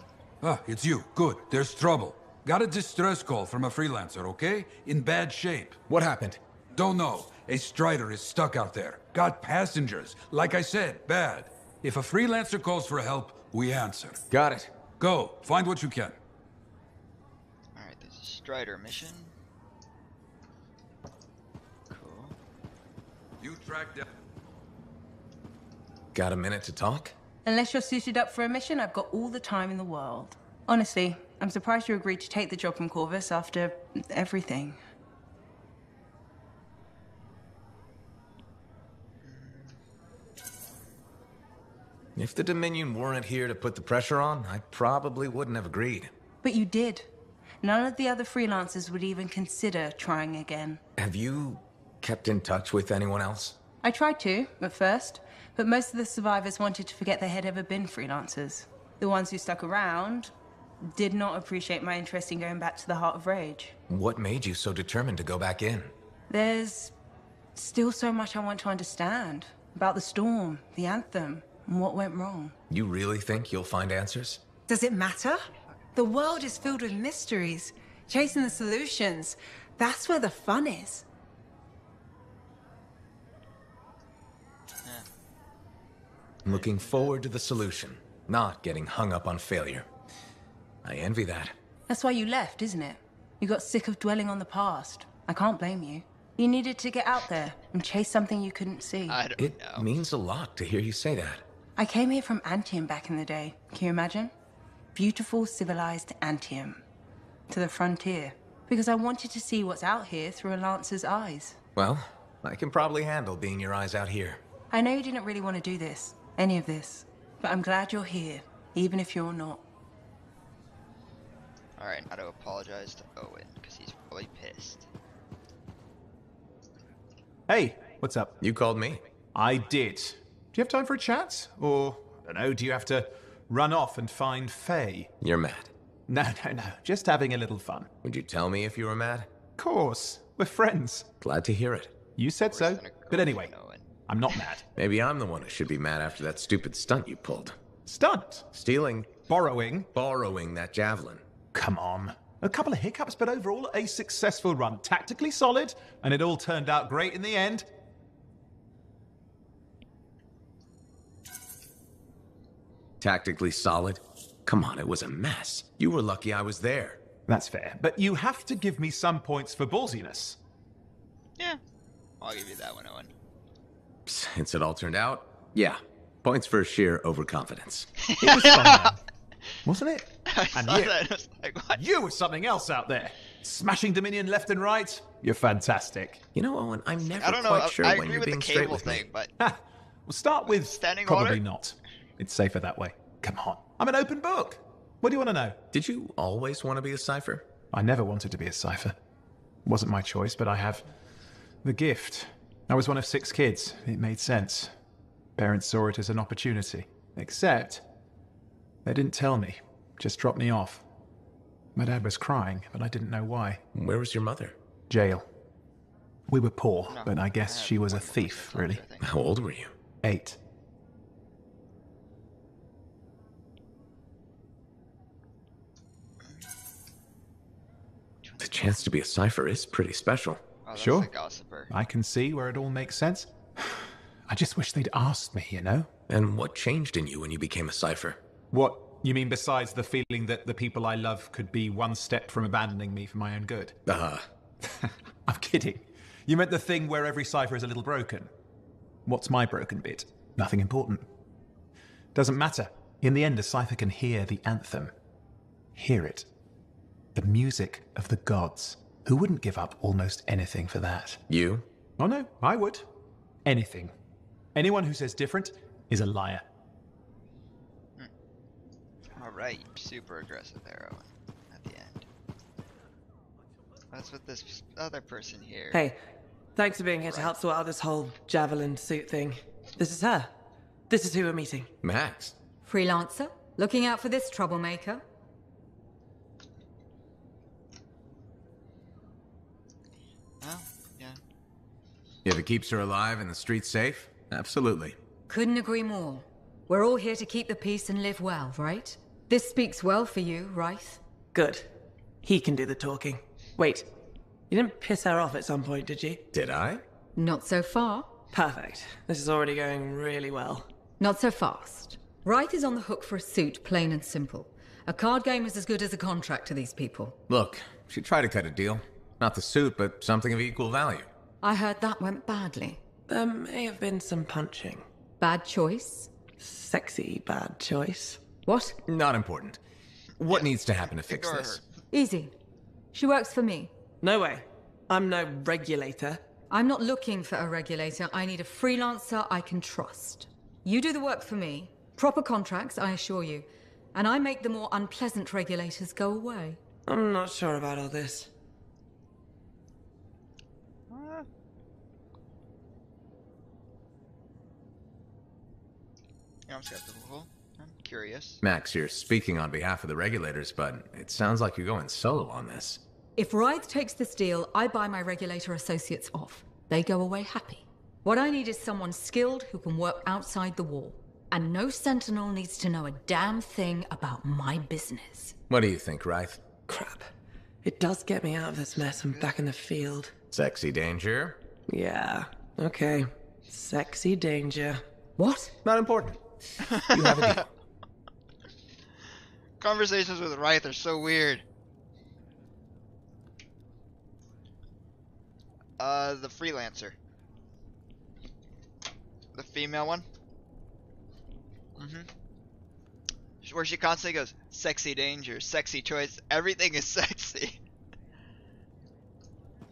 Ah, it's you. Good. There's trouble. Got a distress call from a freelancer, okay? In bad shape. What happened? Don't know. A Strider is stuck out there. Got passengers. Like I said, bad. If a freelancer calls for help, we answer. Got it. Go. Find what you can. Alright, there's a Strider mission. Cool. You track down. Got a minute to talk? Unless you're suited up for a mission, I've got all the time in the world. Honestly, I'm surprised you agreed to take the job from Corvus after everything. If the Dominion weren't here to put the pressure on, I probably wouldn't have agreed. But you did. None of the other freelancers would even consider trying again. Have you kept in touch with anyone else? I tried to, at first, but most of the survivors wanted to forget they had ever been freelancers. The ones who stuck around did not appreciate my interest in going back to the Heart of Rage. What made you so determined to go back in? There's still so much I want to understand about the storm, the Anthem, and what went wrong. You really think you'll find answers? Does it matter? The world is filled with mysteries. Chasing the solutions, that's where the fun is. Looking forward to the solution, not getting hung up on failure. I envy that. That's why you left, isn't it? You got sick of dwelling on the past. I can't blame you. You needed to get out there and chase something you couldn't see. It means a lot to hear you say that. I came here from Antium back in the day. Can you imagine? Beautiful, civilized Antium. To the frontier. Because I wanted to see what's out here through a Lancer's eyes. Well, I can probably handle being your eyes out here. I know you didn't really want to do this, any of this. But I'm glad you're here, even if you're not. Alright, now to apologize to Owen, because he's probably pissed. Hey, what's up? You called me. I did. Do you have time for a chat? Or, I don't know, do you have to run off and find Faye? You're mad. No. Just having a little fun. Would you tell me if you were mad? Of course. We're friends. Glad to hear it. You said so. But anyway, I'm not mad. Maybe I'm the one who should be mad after that stupid stunt you pulled. Stunt? Stealing. Borrowing? Borrowing that javelin. Come on. A couple of hiccups, but overall a successful run. Tactically solid, and it all turned out great in the end. Tactically solid? Come on, it was a mess. You were lucky I was there. That's fair, but you have to give me some points for ballsiness. Yeah, I'll give you that one, Owen. Since it all turned out, yeah. Points for sheer overconfidence. It was fun, man. Wasn't it? And you, that, was like, what? You were something else out there. Smashing Dominion left and right. You're fantastic. You know, Owen, I'm never I don't know, quite sure I when agree you're with being the straight cable with thing, me. but We'll start with standing probably water? not. It's safer that way. Come on. I'm an open book. What do you want to know? Did you always want to be a cipher? I never wanted to be a cipher. It wasn't my choice, but I have the gift. I was one of 6 kids. It made sense. Parents saw it as an opportunity. Except, they didn't tell me. Just dropped me off. My dad was crying, but I didn't know why. Where was your mother? Jail. We were poor, but I guess she was a thief, really. How old were you? 8. The chance to be a cipher is pretty special. Oh, that's Sure. a gossiper. I can see where it all makes sense. I just wish they'd asked me, you know? And what changed in you when you became a cipher? What, you mean besides the feeling that the people I love could be one step from abandoning me for my own good? I'm kidding. You meant the thing where every cipher is a little broken. What's my broken bit? Nothing important. Doesn't matter. In the end, a cipher can hear the anthem. Hear it. The music of the gods. Who wouldn't give up almost anything for that? You? Oh no, I would. Anything. Anyone who says different is a liar. Alright, super aggressive there, Owen, at the end. That's what this other person here. Hey, thanks for being here to help sort out this whole javelin suit thing. This is her. This is who we're meeting. Max. Freelancer? Looking out for this troublemaker? Oh, yeah. If it keeps her alive and the streets safe, Absolutely. Couldn't agree more. We're all here to keep the peace and live well, right? This speaks well for you, Rice. Good. He can do the talking. Wait, you didn't piss her off at some point, did you? Did I? Not so far. Perfect. This is already going really well. Not so fast. Wright is on the hook for a suit, plain and simple. A card game is as good as a contract to these people. Look, she tried to cut a deal. Not the suit, but something of equal value. I heard that went badly. There may have been some punching. Bad choice? Sexy bad choice. What? Not important. What needs to happen to fix this? Easy. She works for me. No way. I'm no regulator. I'm not looking for a regulator. I need a freelancer I can trust. You do the work for me. Proper contracts, I assure you. And I make the more unpleasant regulators go away. I'm not sure about all this. Yeah, I'm skeptical. I'm curious. Max, you're speaking on behalf of the regulators, but it sounds like you're going solo on this. If Writhe takes this deal, I buy my regulator associates off. They go away happy. What I need is someone skilled who can work outside the wall. And no sentinel needs to know a damn thing about my business. What do you think, Writhe? Crap. It does get me out of this mess and back in the field. Sexy danger? Yeah. Okay. Sexy danger. What? Not important. You have a deal. Conversations with Writhe are so weird. The freelancer. The female one. Where she constantly goes, sexy danger, sexy choice, everything is sexy.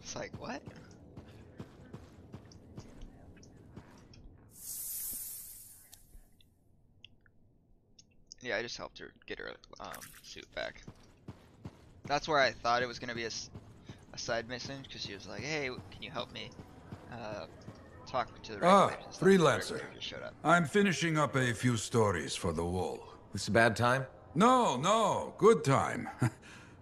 It's like, what? Yeah, I just helped her get her suit back. That's where I thought it was gonna be a side mission, because she was like, hey, can you help me talk to the regulators? Freelancer. I'm finishing up a few stories for the Wall. This a bad time? No, good time.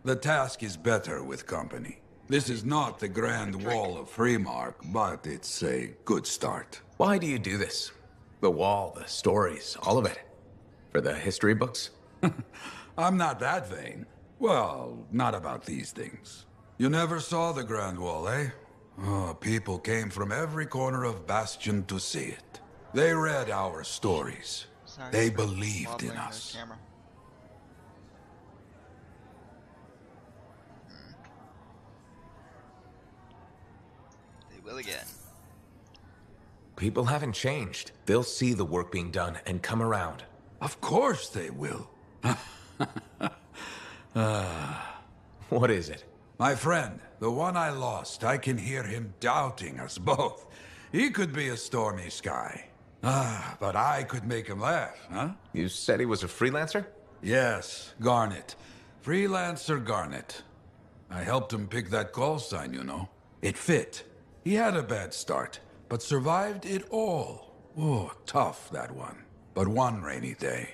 The task is better with company. This is not the Grand Wall of Freemark, but it's a good start. Why do you do this? The Wall, the stories, all of it. For the history books? I'm not that vain. Well, not about these things. You never saw the Grand Wall, eh? Oh, people came from every corner of Bastion to see it. They read our stories. They believed in us. They will again. People haven't changed. They'll see the work being done and come around. Of course they will. What is it? My friend, the one I lost, I can hear him doubting us both. He could be a stormy sky. But I could make him laugh, huh? You said he was a freelancer? Yes, Garnet. Freelancer Garnet. I helped him pick that call sign, you know. It fit. He had a bad start, but survived it all. Oh, tough, that one. But one rainy day,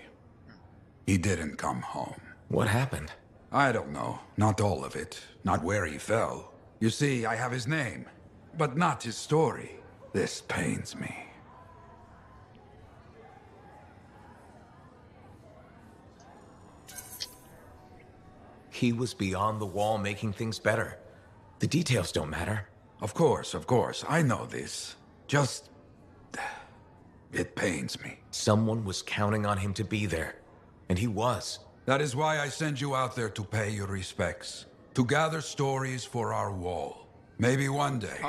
he didn't come home. What happened? I don't know. Not all of it. Not where he fell. You see, I have his name, but not his story. This pains me. He was beyond the wall making things better. The details don't matter. Of course. I know this. Just... it pains me. Someone was counting on him to be there. And he was. That is why I send you out there to pay your respects. To gather stories for our wall. Maybe one day,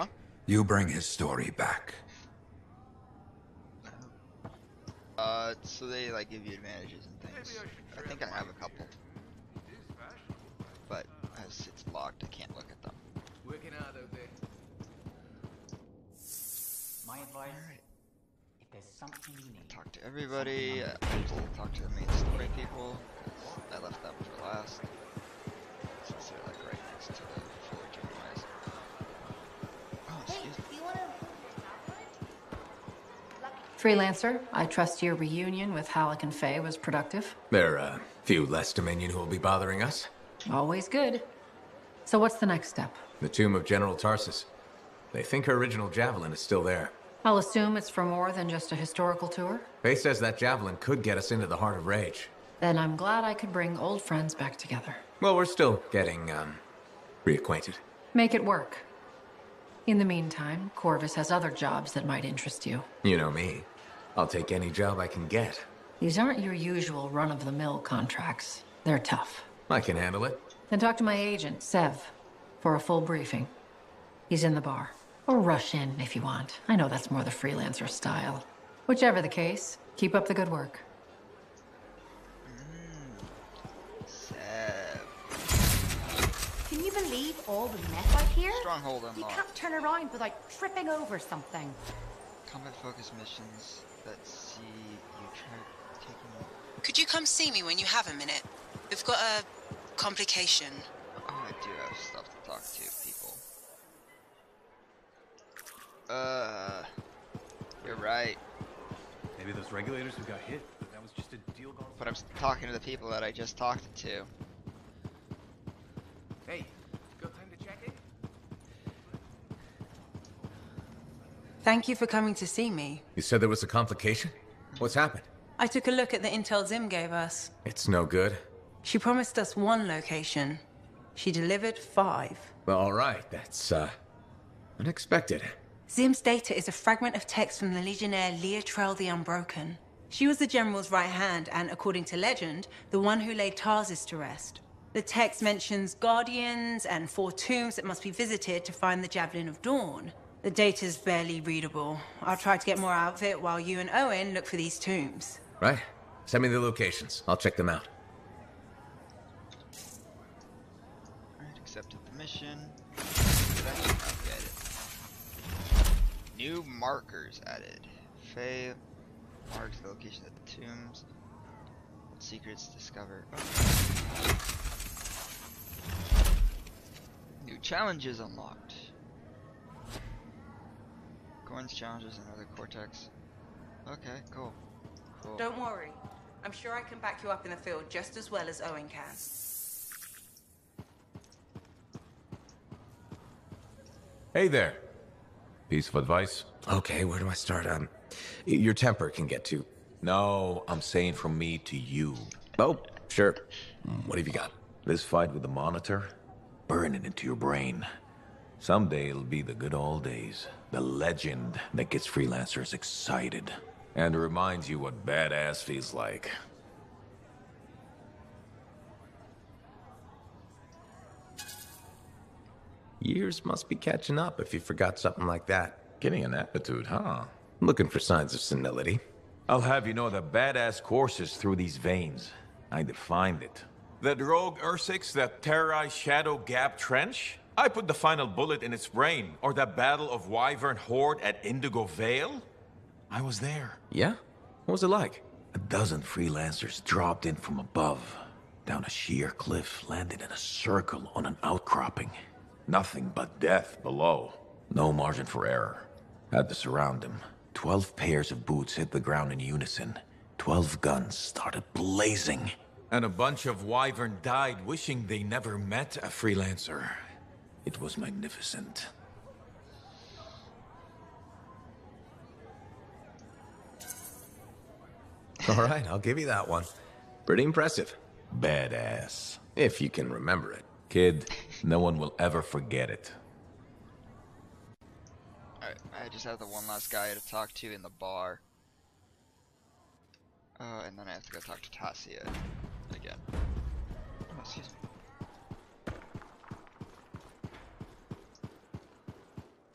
you bring his story back. So they like give you advantages and things. I think I have a couple. But as it's locked, I can't look at them. Working out okay. My advice, if there's something you need, talk to everybody. Talk to the main story people. I left them for last. Since they're like right next to the forge anyways. Oh, excuse me. Freelancer, I trust your reunion with Halleck and Faye was productive. There are a few less Dominion who will be bothering us. Always good. So what's the next step? The tomb of General Tarsus. They think her original javelin is still there. I'll assume it's for more than just a historical tour. Faye says that javelin could get us into the heart of Rage. Then I'm glad I could bring old friends back together. Well, we're still getting, reacquainted. Make it work. In the meantime, Corvus has other jobs that might interest you. You know me. I'll take any job I can get. These aren't your usual run-of-the-mill contracts. They're tough. I can handle it. Then talk to my agent, Sev, for a full briefing. He's in the bar. Or rush in if you want. I know that's more the freelancer style. Whichever the case, keep up the good work. Can you believe all the mess out here? Stronghold You unlocked. can't turn around without tripping over something. Combat focus missions that see you try taking. Could you come see me when you have a minute? We've got a complication. Oh, I do have stuff to talk to people. You're right. Maybe those regulators who got hit, but that was just a deal gone. But I'm talking to the people that I just talked to. Hey, got time to check in? Thank you for coming to see me. You said there was a complication? What's happened? I took a look at the intel Zim gave us. It's no good. She promised us 1 location. She delivered 5. Well, all right. That's, unexpected. Zim's data is a fragment of text from the Legionnaire Leotrel the Unbroken. She was the General's right hand and, according to legend, the one who laid Tarsus to rest. The text mentions guardians and 4 tombs that must be visited to find the Javelin of Dawn. The data's barely readable. I'll try to get more out of it while you and Owen look for these tombs. Right. Send me the locations. I'll check them out. Alright, accepted the mission. Did I not get it? New markers added. Faye marks the location of the tombs. What secrets discover? Okay. New challenges unlocked. Gorn's challenges and other Cortex. Okay, cool. Cool. Don't worry. I'm sure I can back you up in the field just as well as Owen can. Hey there. Piece of advice? Okay, where do I start? Your temper can get to. No, I'm saying from me to you. Oh, sure. What have you got? This fight with the Monitor, burn it into your brain. Someday it'll be the good old days. The legend that gets freelancers excited. And reminds you what badass feels like. Years must be catching up if you forgot something like that. Getting an attitude, huh? Looking for signs of senility. I'll have you know that badass courses through these veins. I defined it. That rogue Ursix that terrorized Shadow Gap Trench? I put the final bullet in its brain. Or that battle of Wyvern Horde at Indigo Vale? I was there. Yeah? What was it like? A dozen freelancers dropped in from above. Down a sheer cliff, landed in a circle on an outcropping. Nothing but death below. No margin for error. Had to surround them. 12 pairs of boots hit the ground in unison. 12 guns started blazing. And a bunch of Wyvern died wishing they never met a freelancer. It was magnificent. All right, I'll give you that one. Pretty impressive. Badass. If you can remember it. Kid, no one will ever forget it. Alright, I just have the one last guy to talk to in the bar. And then I have to go talk to Tassia again. Oh, excuse me.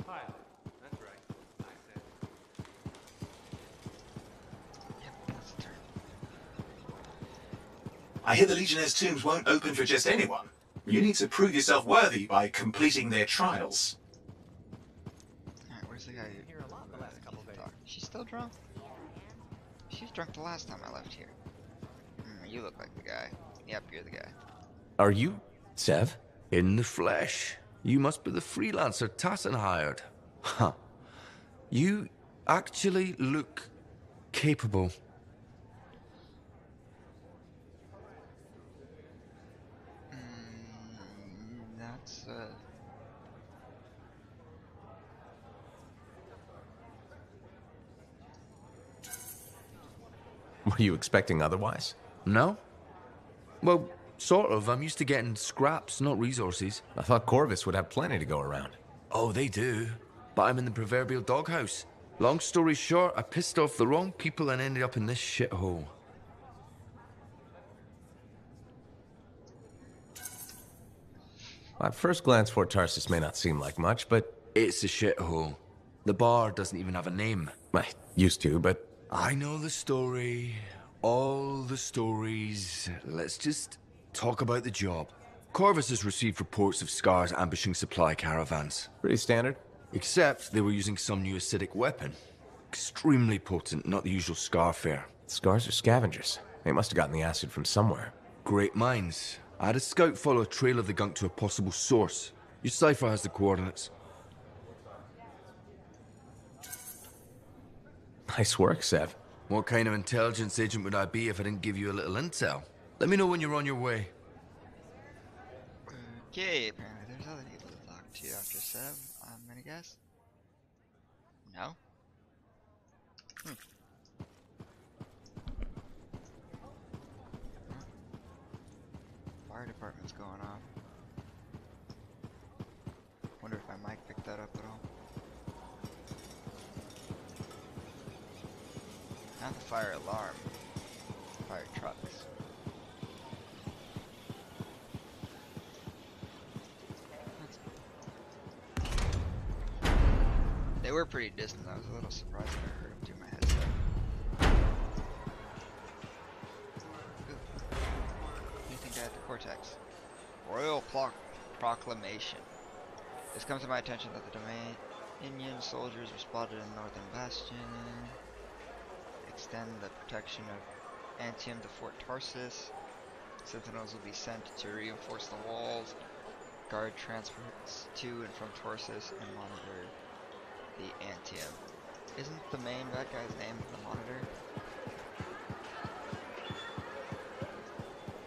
Hi, that's right. I said. Yep, that's the turn. I hear the Legionnaire's tombs won't open for just anyone. You need to prove yourself worthy by completing their trials. Alright, where's the guy who here a lot the last couple days? She's still drunk? She was drunk the last time I left here. You look like the guy. Yep, you're the guy. Are you, Sev? In the flesh. You must be the freelancer Tassin hired. Huh. You actually look capable. That's, Were you expecting otherwise? No? Well, sort of. I'm used to getting scraps, not resources. I thought Corvus would have plenty to go around. Oh, they do. But I'm in the proverbial doghouse. Long story short, I pissed off the wrong people and ended up in this shithole. At first glance, Fort Tarsus may not seem like much, but... It's a shithole. The bar doesn't even have a name. I used to, but... I know the story. All the stories. Let's just talk about the job. Corvus has received reports of Scars ambushing supply caravans. Pretty standard. Except they were using some new acidic weapon. Extremely potent, not the usual Scar fare. Scars are scavengers. They must have gotten the acid from somewhere. Great minds. I had a scout follow a trail of the gunk to a possible source. Your cipher has the coordinates. Nice work, Sev. What kind of intelligence agent would I be if I didn't give you a little intel? Let me know when you're on your way. Okay, apparently there's other people to talk to after Sev, I'm gonna guess. No? Fire department's going off. Wonder if my mic picked that up at all. Not the fire alarm. Fire trucks. They were pretty distant. I was a little surprised when I heard them through my headset. Ooh. What do you think I had the Cortex? Royal Proclamation. This comes to my attention that the Dominion soldiers were spotted in Northern Bastion. Extend the protection of Anthem to Fort Tarsus. Sentinels will be sent to reinforce the walls, guard transports to and from Tarsus, and monitor the Anthem. Isn't the main bad guy's name the Monitor?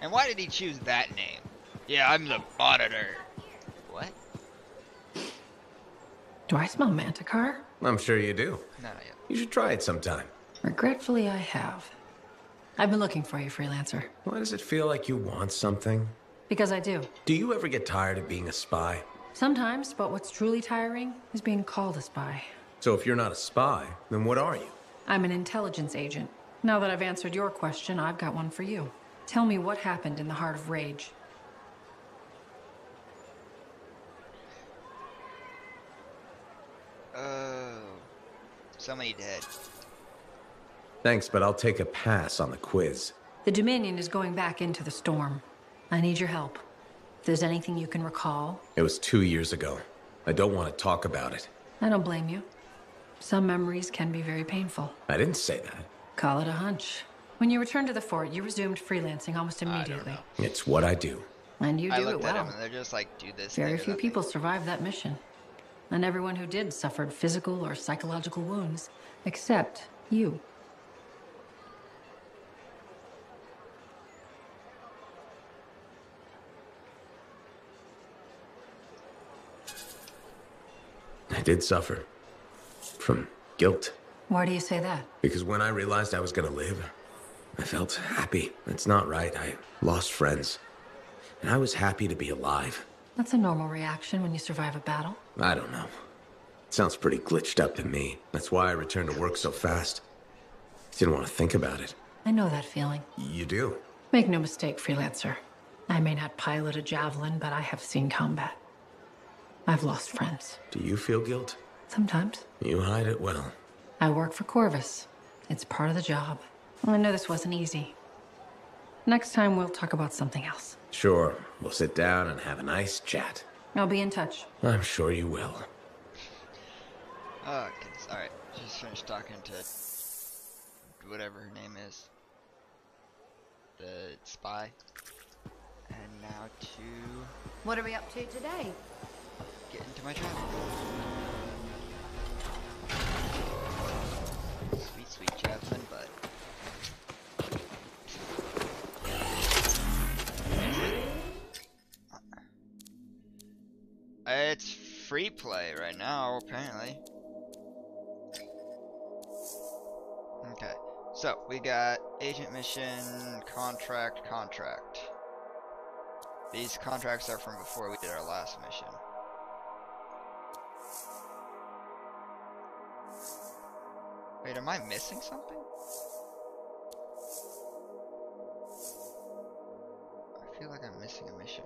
And why did he choose that name? Yeah, I'm the Monitor. What? Do I smell Manticar? I'm sure you do. No, not yet. You should try it sometime. Regretfully, I have. I've been looking for you, freelancer. Why does it feel like you want something? Because I do. Do you ever get tired of being a spy? Sometimes, but what's truly tiring is being called a spy. So if you're not a spy, then what are you? I'm an intelligence agent. Now that I've answered your question, I've got one for you. Tell me what happened in the Heart of Rage. Oh, so many dead. Thanks, but I'll take a pass on the quiz. The Dominion is going back into the storm. I need your help. If there's anything you can recall. It was 2 years ago. I don't want to talk about it. I don't blame you. Some memories can be very painful. I didn't say that. Call it a hunch. When you returned to the fort, you resumed freelancing almost immediately. It's what I do. And you do I it looked at well. them and they're just like, do this. Very few people survived that mission. And everyone who did suffered physical or psychological wounds, except you. I did suffer. From guilt. Why do you say that? Because when I realized I was gonna live, I felt happy. It's not right. I lost friends. And I was happy to be alive. That's a normal reaction when you survive a battle. I don't know. It sounds pretty glitched up to me. That's why I returned to work so fast. Didn't want to think about it. I know that feeling. You do? Make no mistake, freelancer. I may not pilot a javelin, but I have seen combat. I've lost friends. Do you feel guilt? Sometimes. You hide it well. I work for Corvus. It's part of the job. I know this wasn't easy. Next time, we'll talk about something else. Sure. We'll sit down and have a nice chat. I'll be in touch. I'm sure you will. Oh, goodness. Alright, just finished talking to whatever her name is. The spy. And now to What are we up to today? get into my job. Sweet, sweet javelin, but it's free play right now, apparently. Okay, So, we got agent mission, contract. These contracts are from before we did our last mission. Wait, am I missing something? I feel like I'm missing a mission.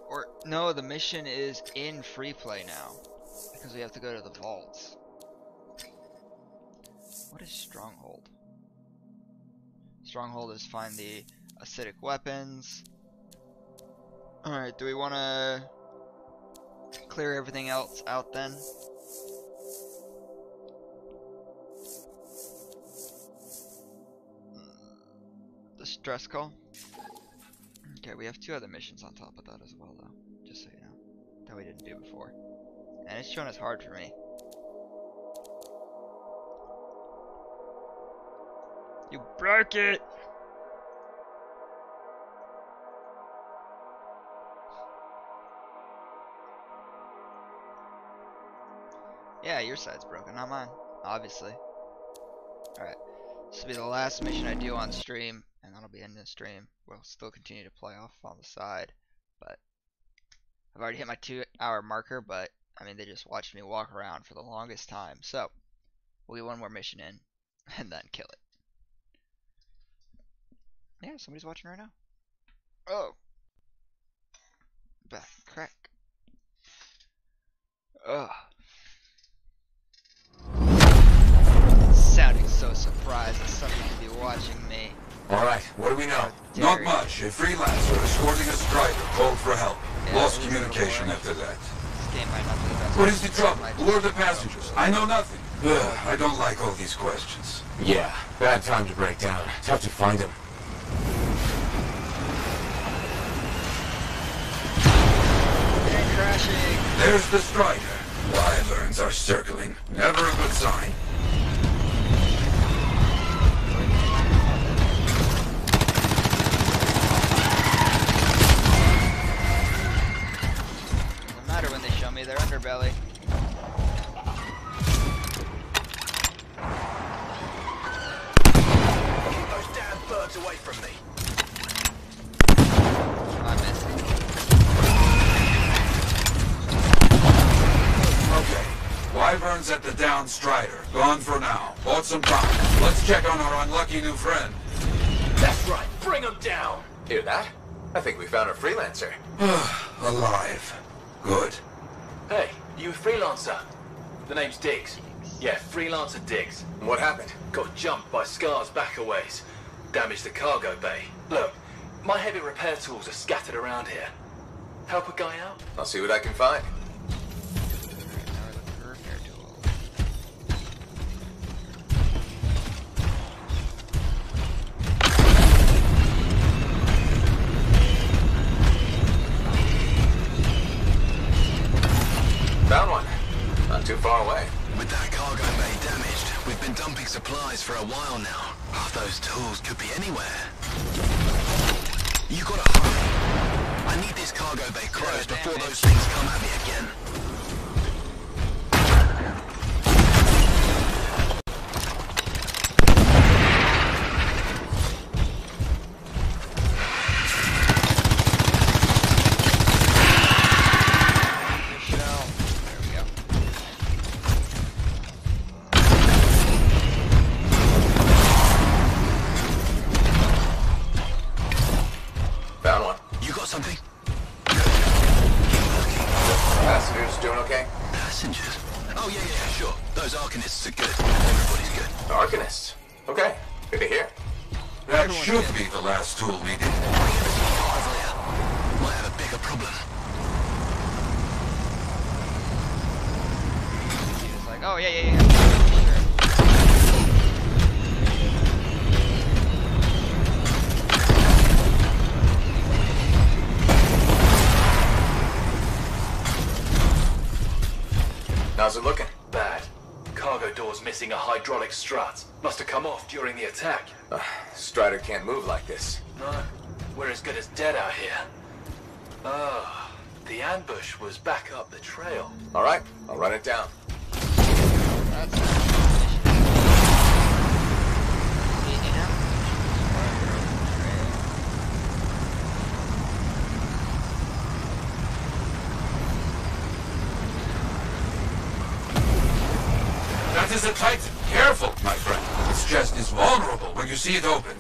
Or, no, the mission is in free play now. Because we have to go to the vaults. What is Stronghold? Stronghold is find the acidic weapons. Alright, do we want to clear everything else out then? The stress call? Okay, we have 2 other missions on top of that as well though. Just so you know. That we didn't do before. And it's showing as hard for me. You broke it! Yeah, your side's broken, not mine. Obviously. Alright. This will be the last mission I do on stream, and that'll be ending the stream. We'll still continue to play off on the side, but I've already hit my 2-hour marker, but I mean, they just watched me walk around for the longest time. So, we'll get one more mission in, and then kill it. Yeah, somebody's watching right now. Oh. Back crack. Ugh. Sounding so surprised that somebody could be watching me. Alright, what do we know? Not much. A freelancer escorting a striker called for help. Lost communication after that. What is the trouble? Who are the passengers? I know nothing. I don't like all these questions. Yeah, bad time to break down. Tough to find him. Crashing. There's the striker. Wyverns are circling. Never a good sign. Doesn't matter when they show me their underbelly. Keep those damn birds away from me. I missed it. Okay. Wyverns at the down strider. Gone for now. Bought some time. Let's check on our unlucky new friend. That's right. Bring them down. Hear that? I think we found a freelancer. Alive. Good. Hey, you a freelancer? The name's Diggs. Yeah, freelancer Diggs. What happened? Got jumped by Scar's backaways. Damaged the cargo bay. Look, my heavy repair tools are scattered around here. Help a guy out? I'll see what I can find. Found one. Not too far away. With that cargo bay damaged, we've been dumping supplies for a while now. Those tools could be anywhere. You gotta hurry. I need this cargo bay closed before those things come at me again. Found one. You got something? Passengers doing okay? Passengers? Oh, yeah, sure. Those Arcanists are good. Everybody's good. Arcanists? Okay. Good to hear. That should be the last tool we need. Might have a bigger problem. He's like, oh, yeah. How's it looking? Bad. Cargo door's missing a hydraulic strut. Must have come off during the attack. Strider can't move like this. No, we're as good as dead out here. Oh, the ambush was back up the trail. All right, I'll run it down. That is a Titan. Careful, my friend. Its chest is vulnerable when you see it open.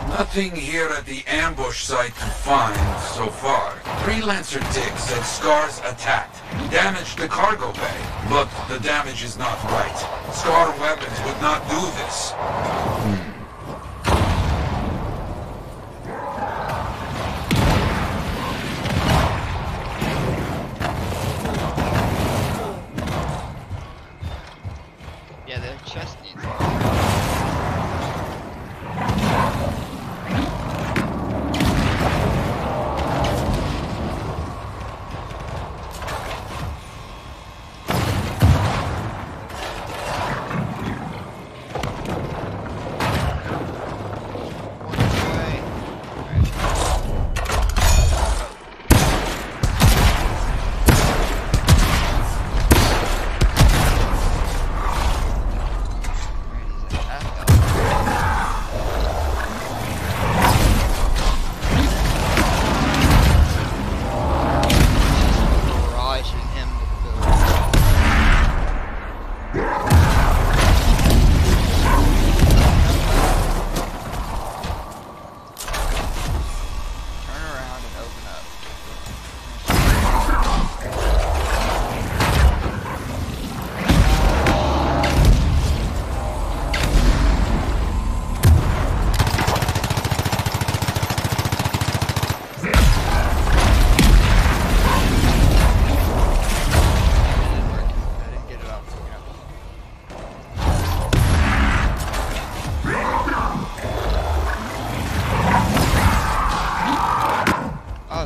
Nothing here at the ambush site to find so far. Freelancer Dick said Scar's attacked, damaged the cargo bay, but the damage is not right. Scar weapons would not do this. Yeah, their chest needs it.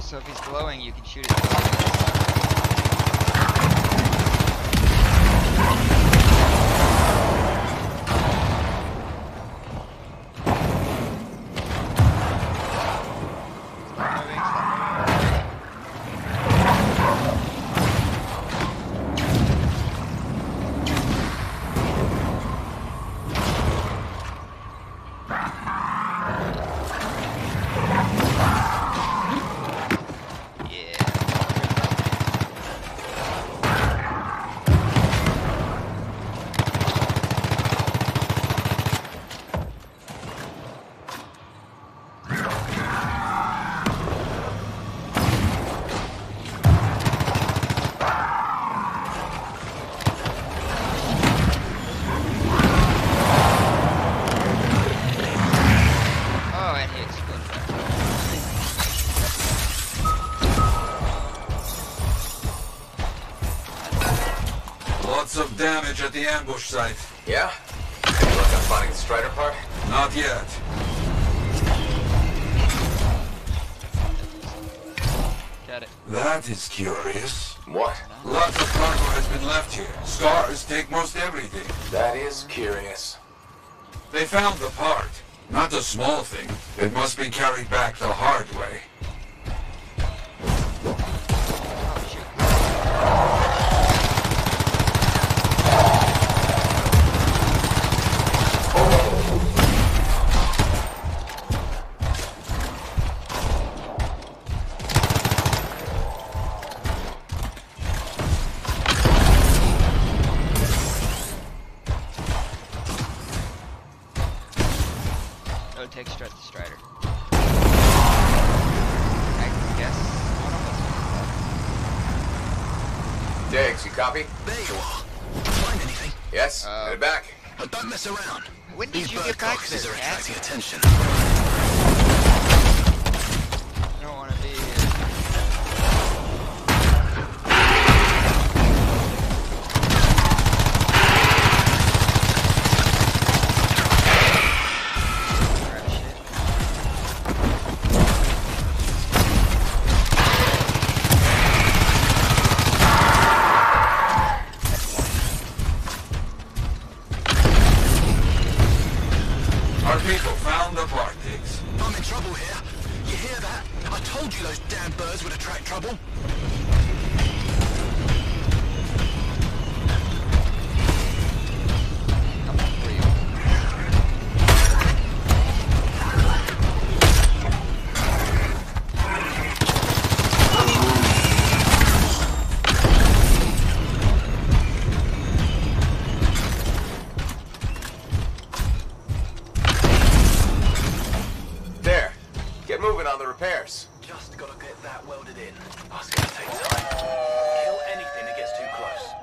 So if he's glowing, you can shoot it. Of damage at the ambush site. Yeah? Any luck on finding the Strider part? Not yet. Got it. That is curious. What? Lots of cargo has been left here. Scars take most everything. That is curious. They found the part. Not a small thing. It must be carried back the hard way. Take straight to Strider. I guess one of us. Diggs, you copy? There you are. Find anything? Yes, headed back. But don't mess around. When did These you bird get back carcasses there, are Cat? attracting attention. I don't want to be here. Told you those damn birds would attract trouble. There. Get moving on the repairs. Just gotta get that welded in. That's gonna take time. Kill anything that gets too close.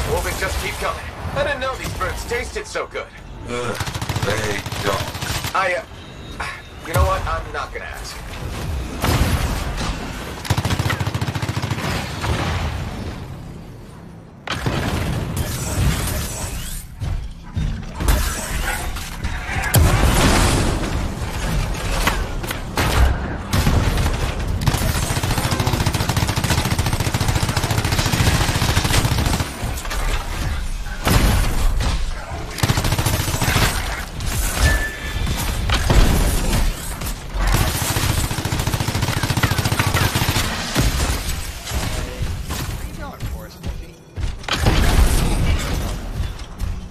Wolves just keep coming. I didn't know these birds tasted so good. They don't. You know what? I'm not gonna ask.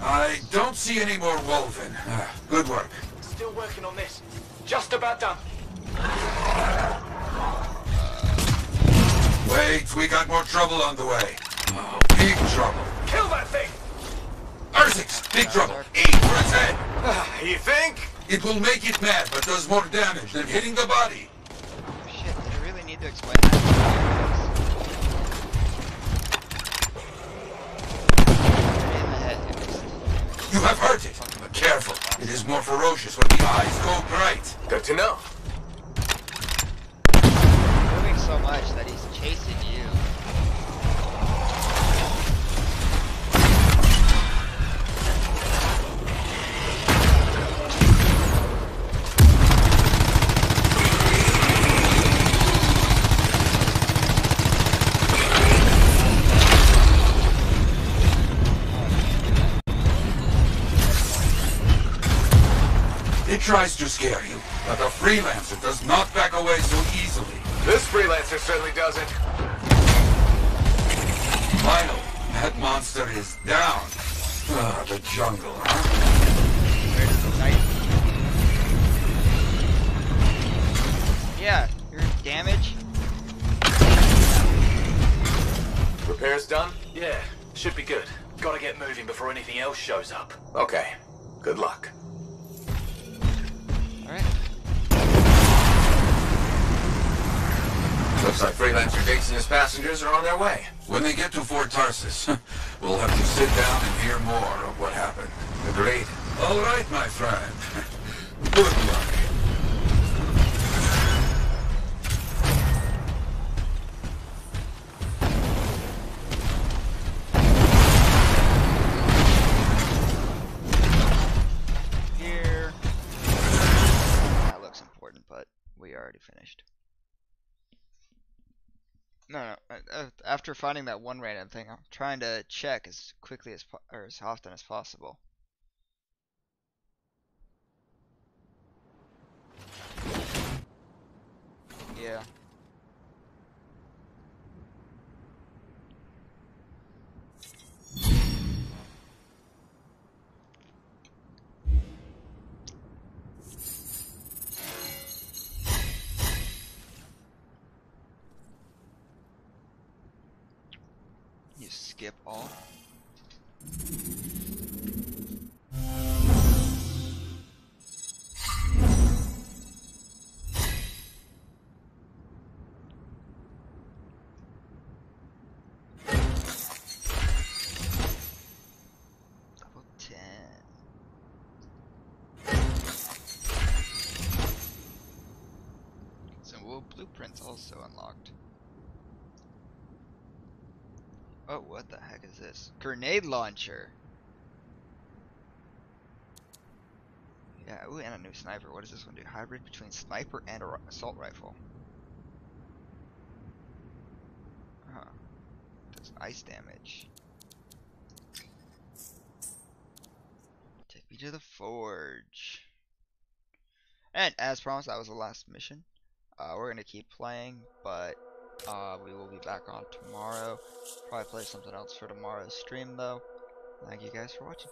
I don't see any more Wolven. Good work. Still working on this. Just about done. Wait, we got more trouble on the way. Oh, big trouble. Kill that thing! Ursix, big trouble. Aim for its head. You think? It will make it mad, but does more damage than hitting the body. Shit, did I really need to explain that? In the head, it was... You have hurt it, but careful. It is more ferocious when the eyes go bright. Good to know. Moving so much that he's chasing you. It tries to scare you, but a freelancer does not back away so easily. This freelancer certainly doesn't. Finally, that monster is down. Ah, the jungle, huh? Yeah, your damage. Repairs done? Yeah, should be good. Gotta get moving before anything else shows up. Okay. Good luck. Alright. Looks like Freelancer Gates and his passengers are on their way. When they get to Fort Tarsus, we'll have to sit down and hear more of what happened. Agreed. All right, my friend. Good luck. Here. That looks important, but we already finished. No, after finding that one random thing, I'm trying to check as quickly as or as often as possible. Yeah. You skip all. blueprints also unlocked. Oh, what the heck is this? Grenade launcher. Yeah, ooh, and a new sniper. What does this one do? Hybrid between sniper and assault rifle. Huh. Does ice damage. Take me to the forge. And as promised, that was the last mission. We're gonna keep playing, but we will be back on tomorrow. Probably play something else for tomorrow's stream, though. Thank you guys for watching.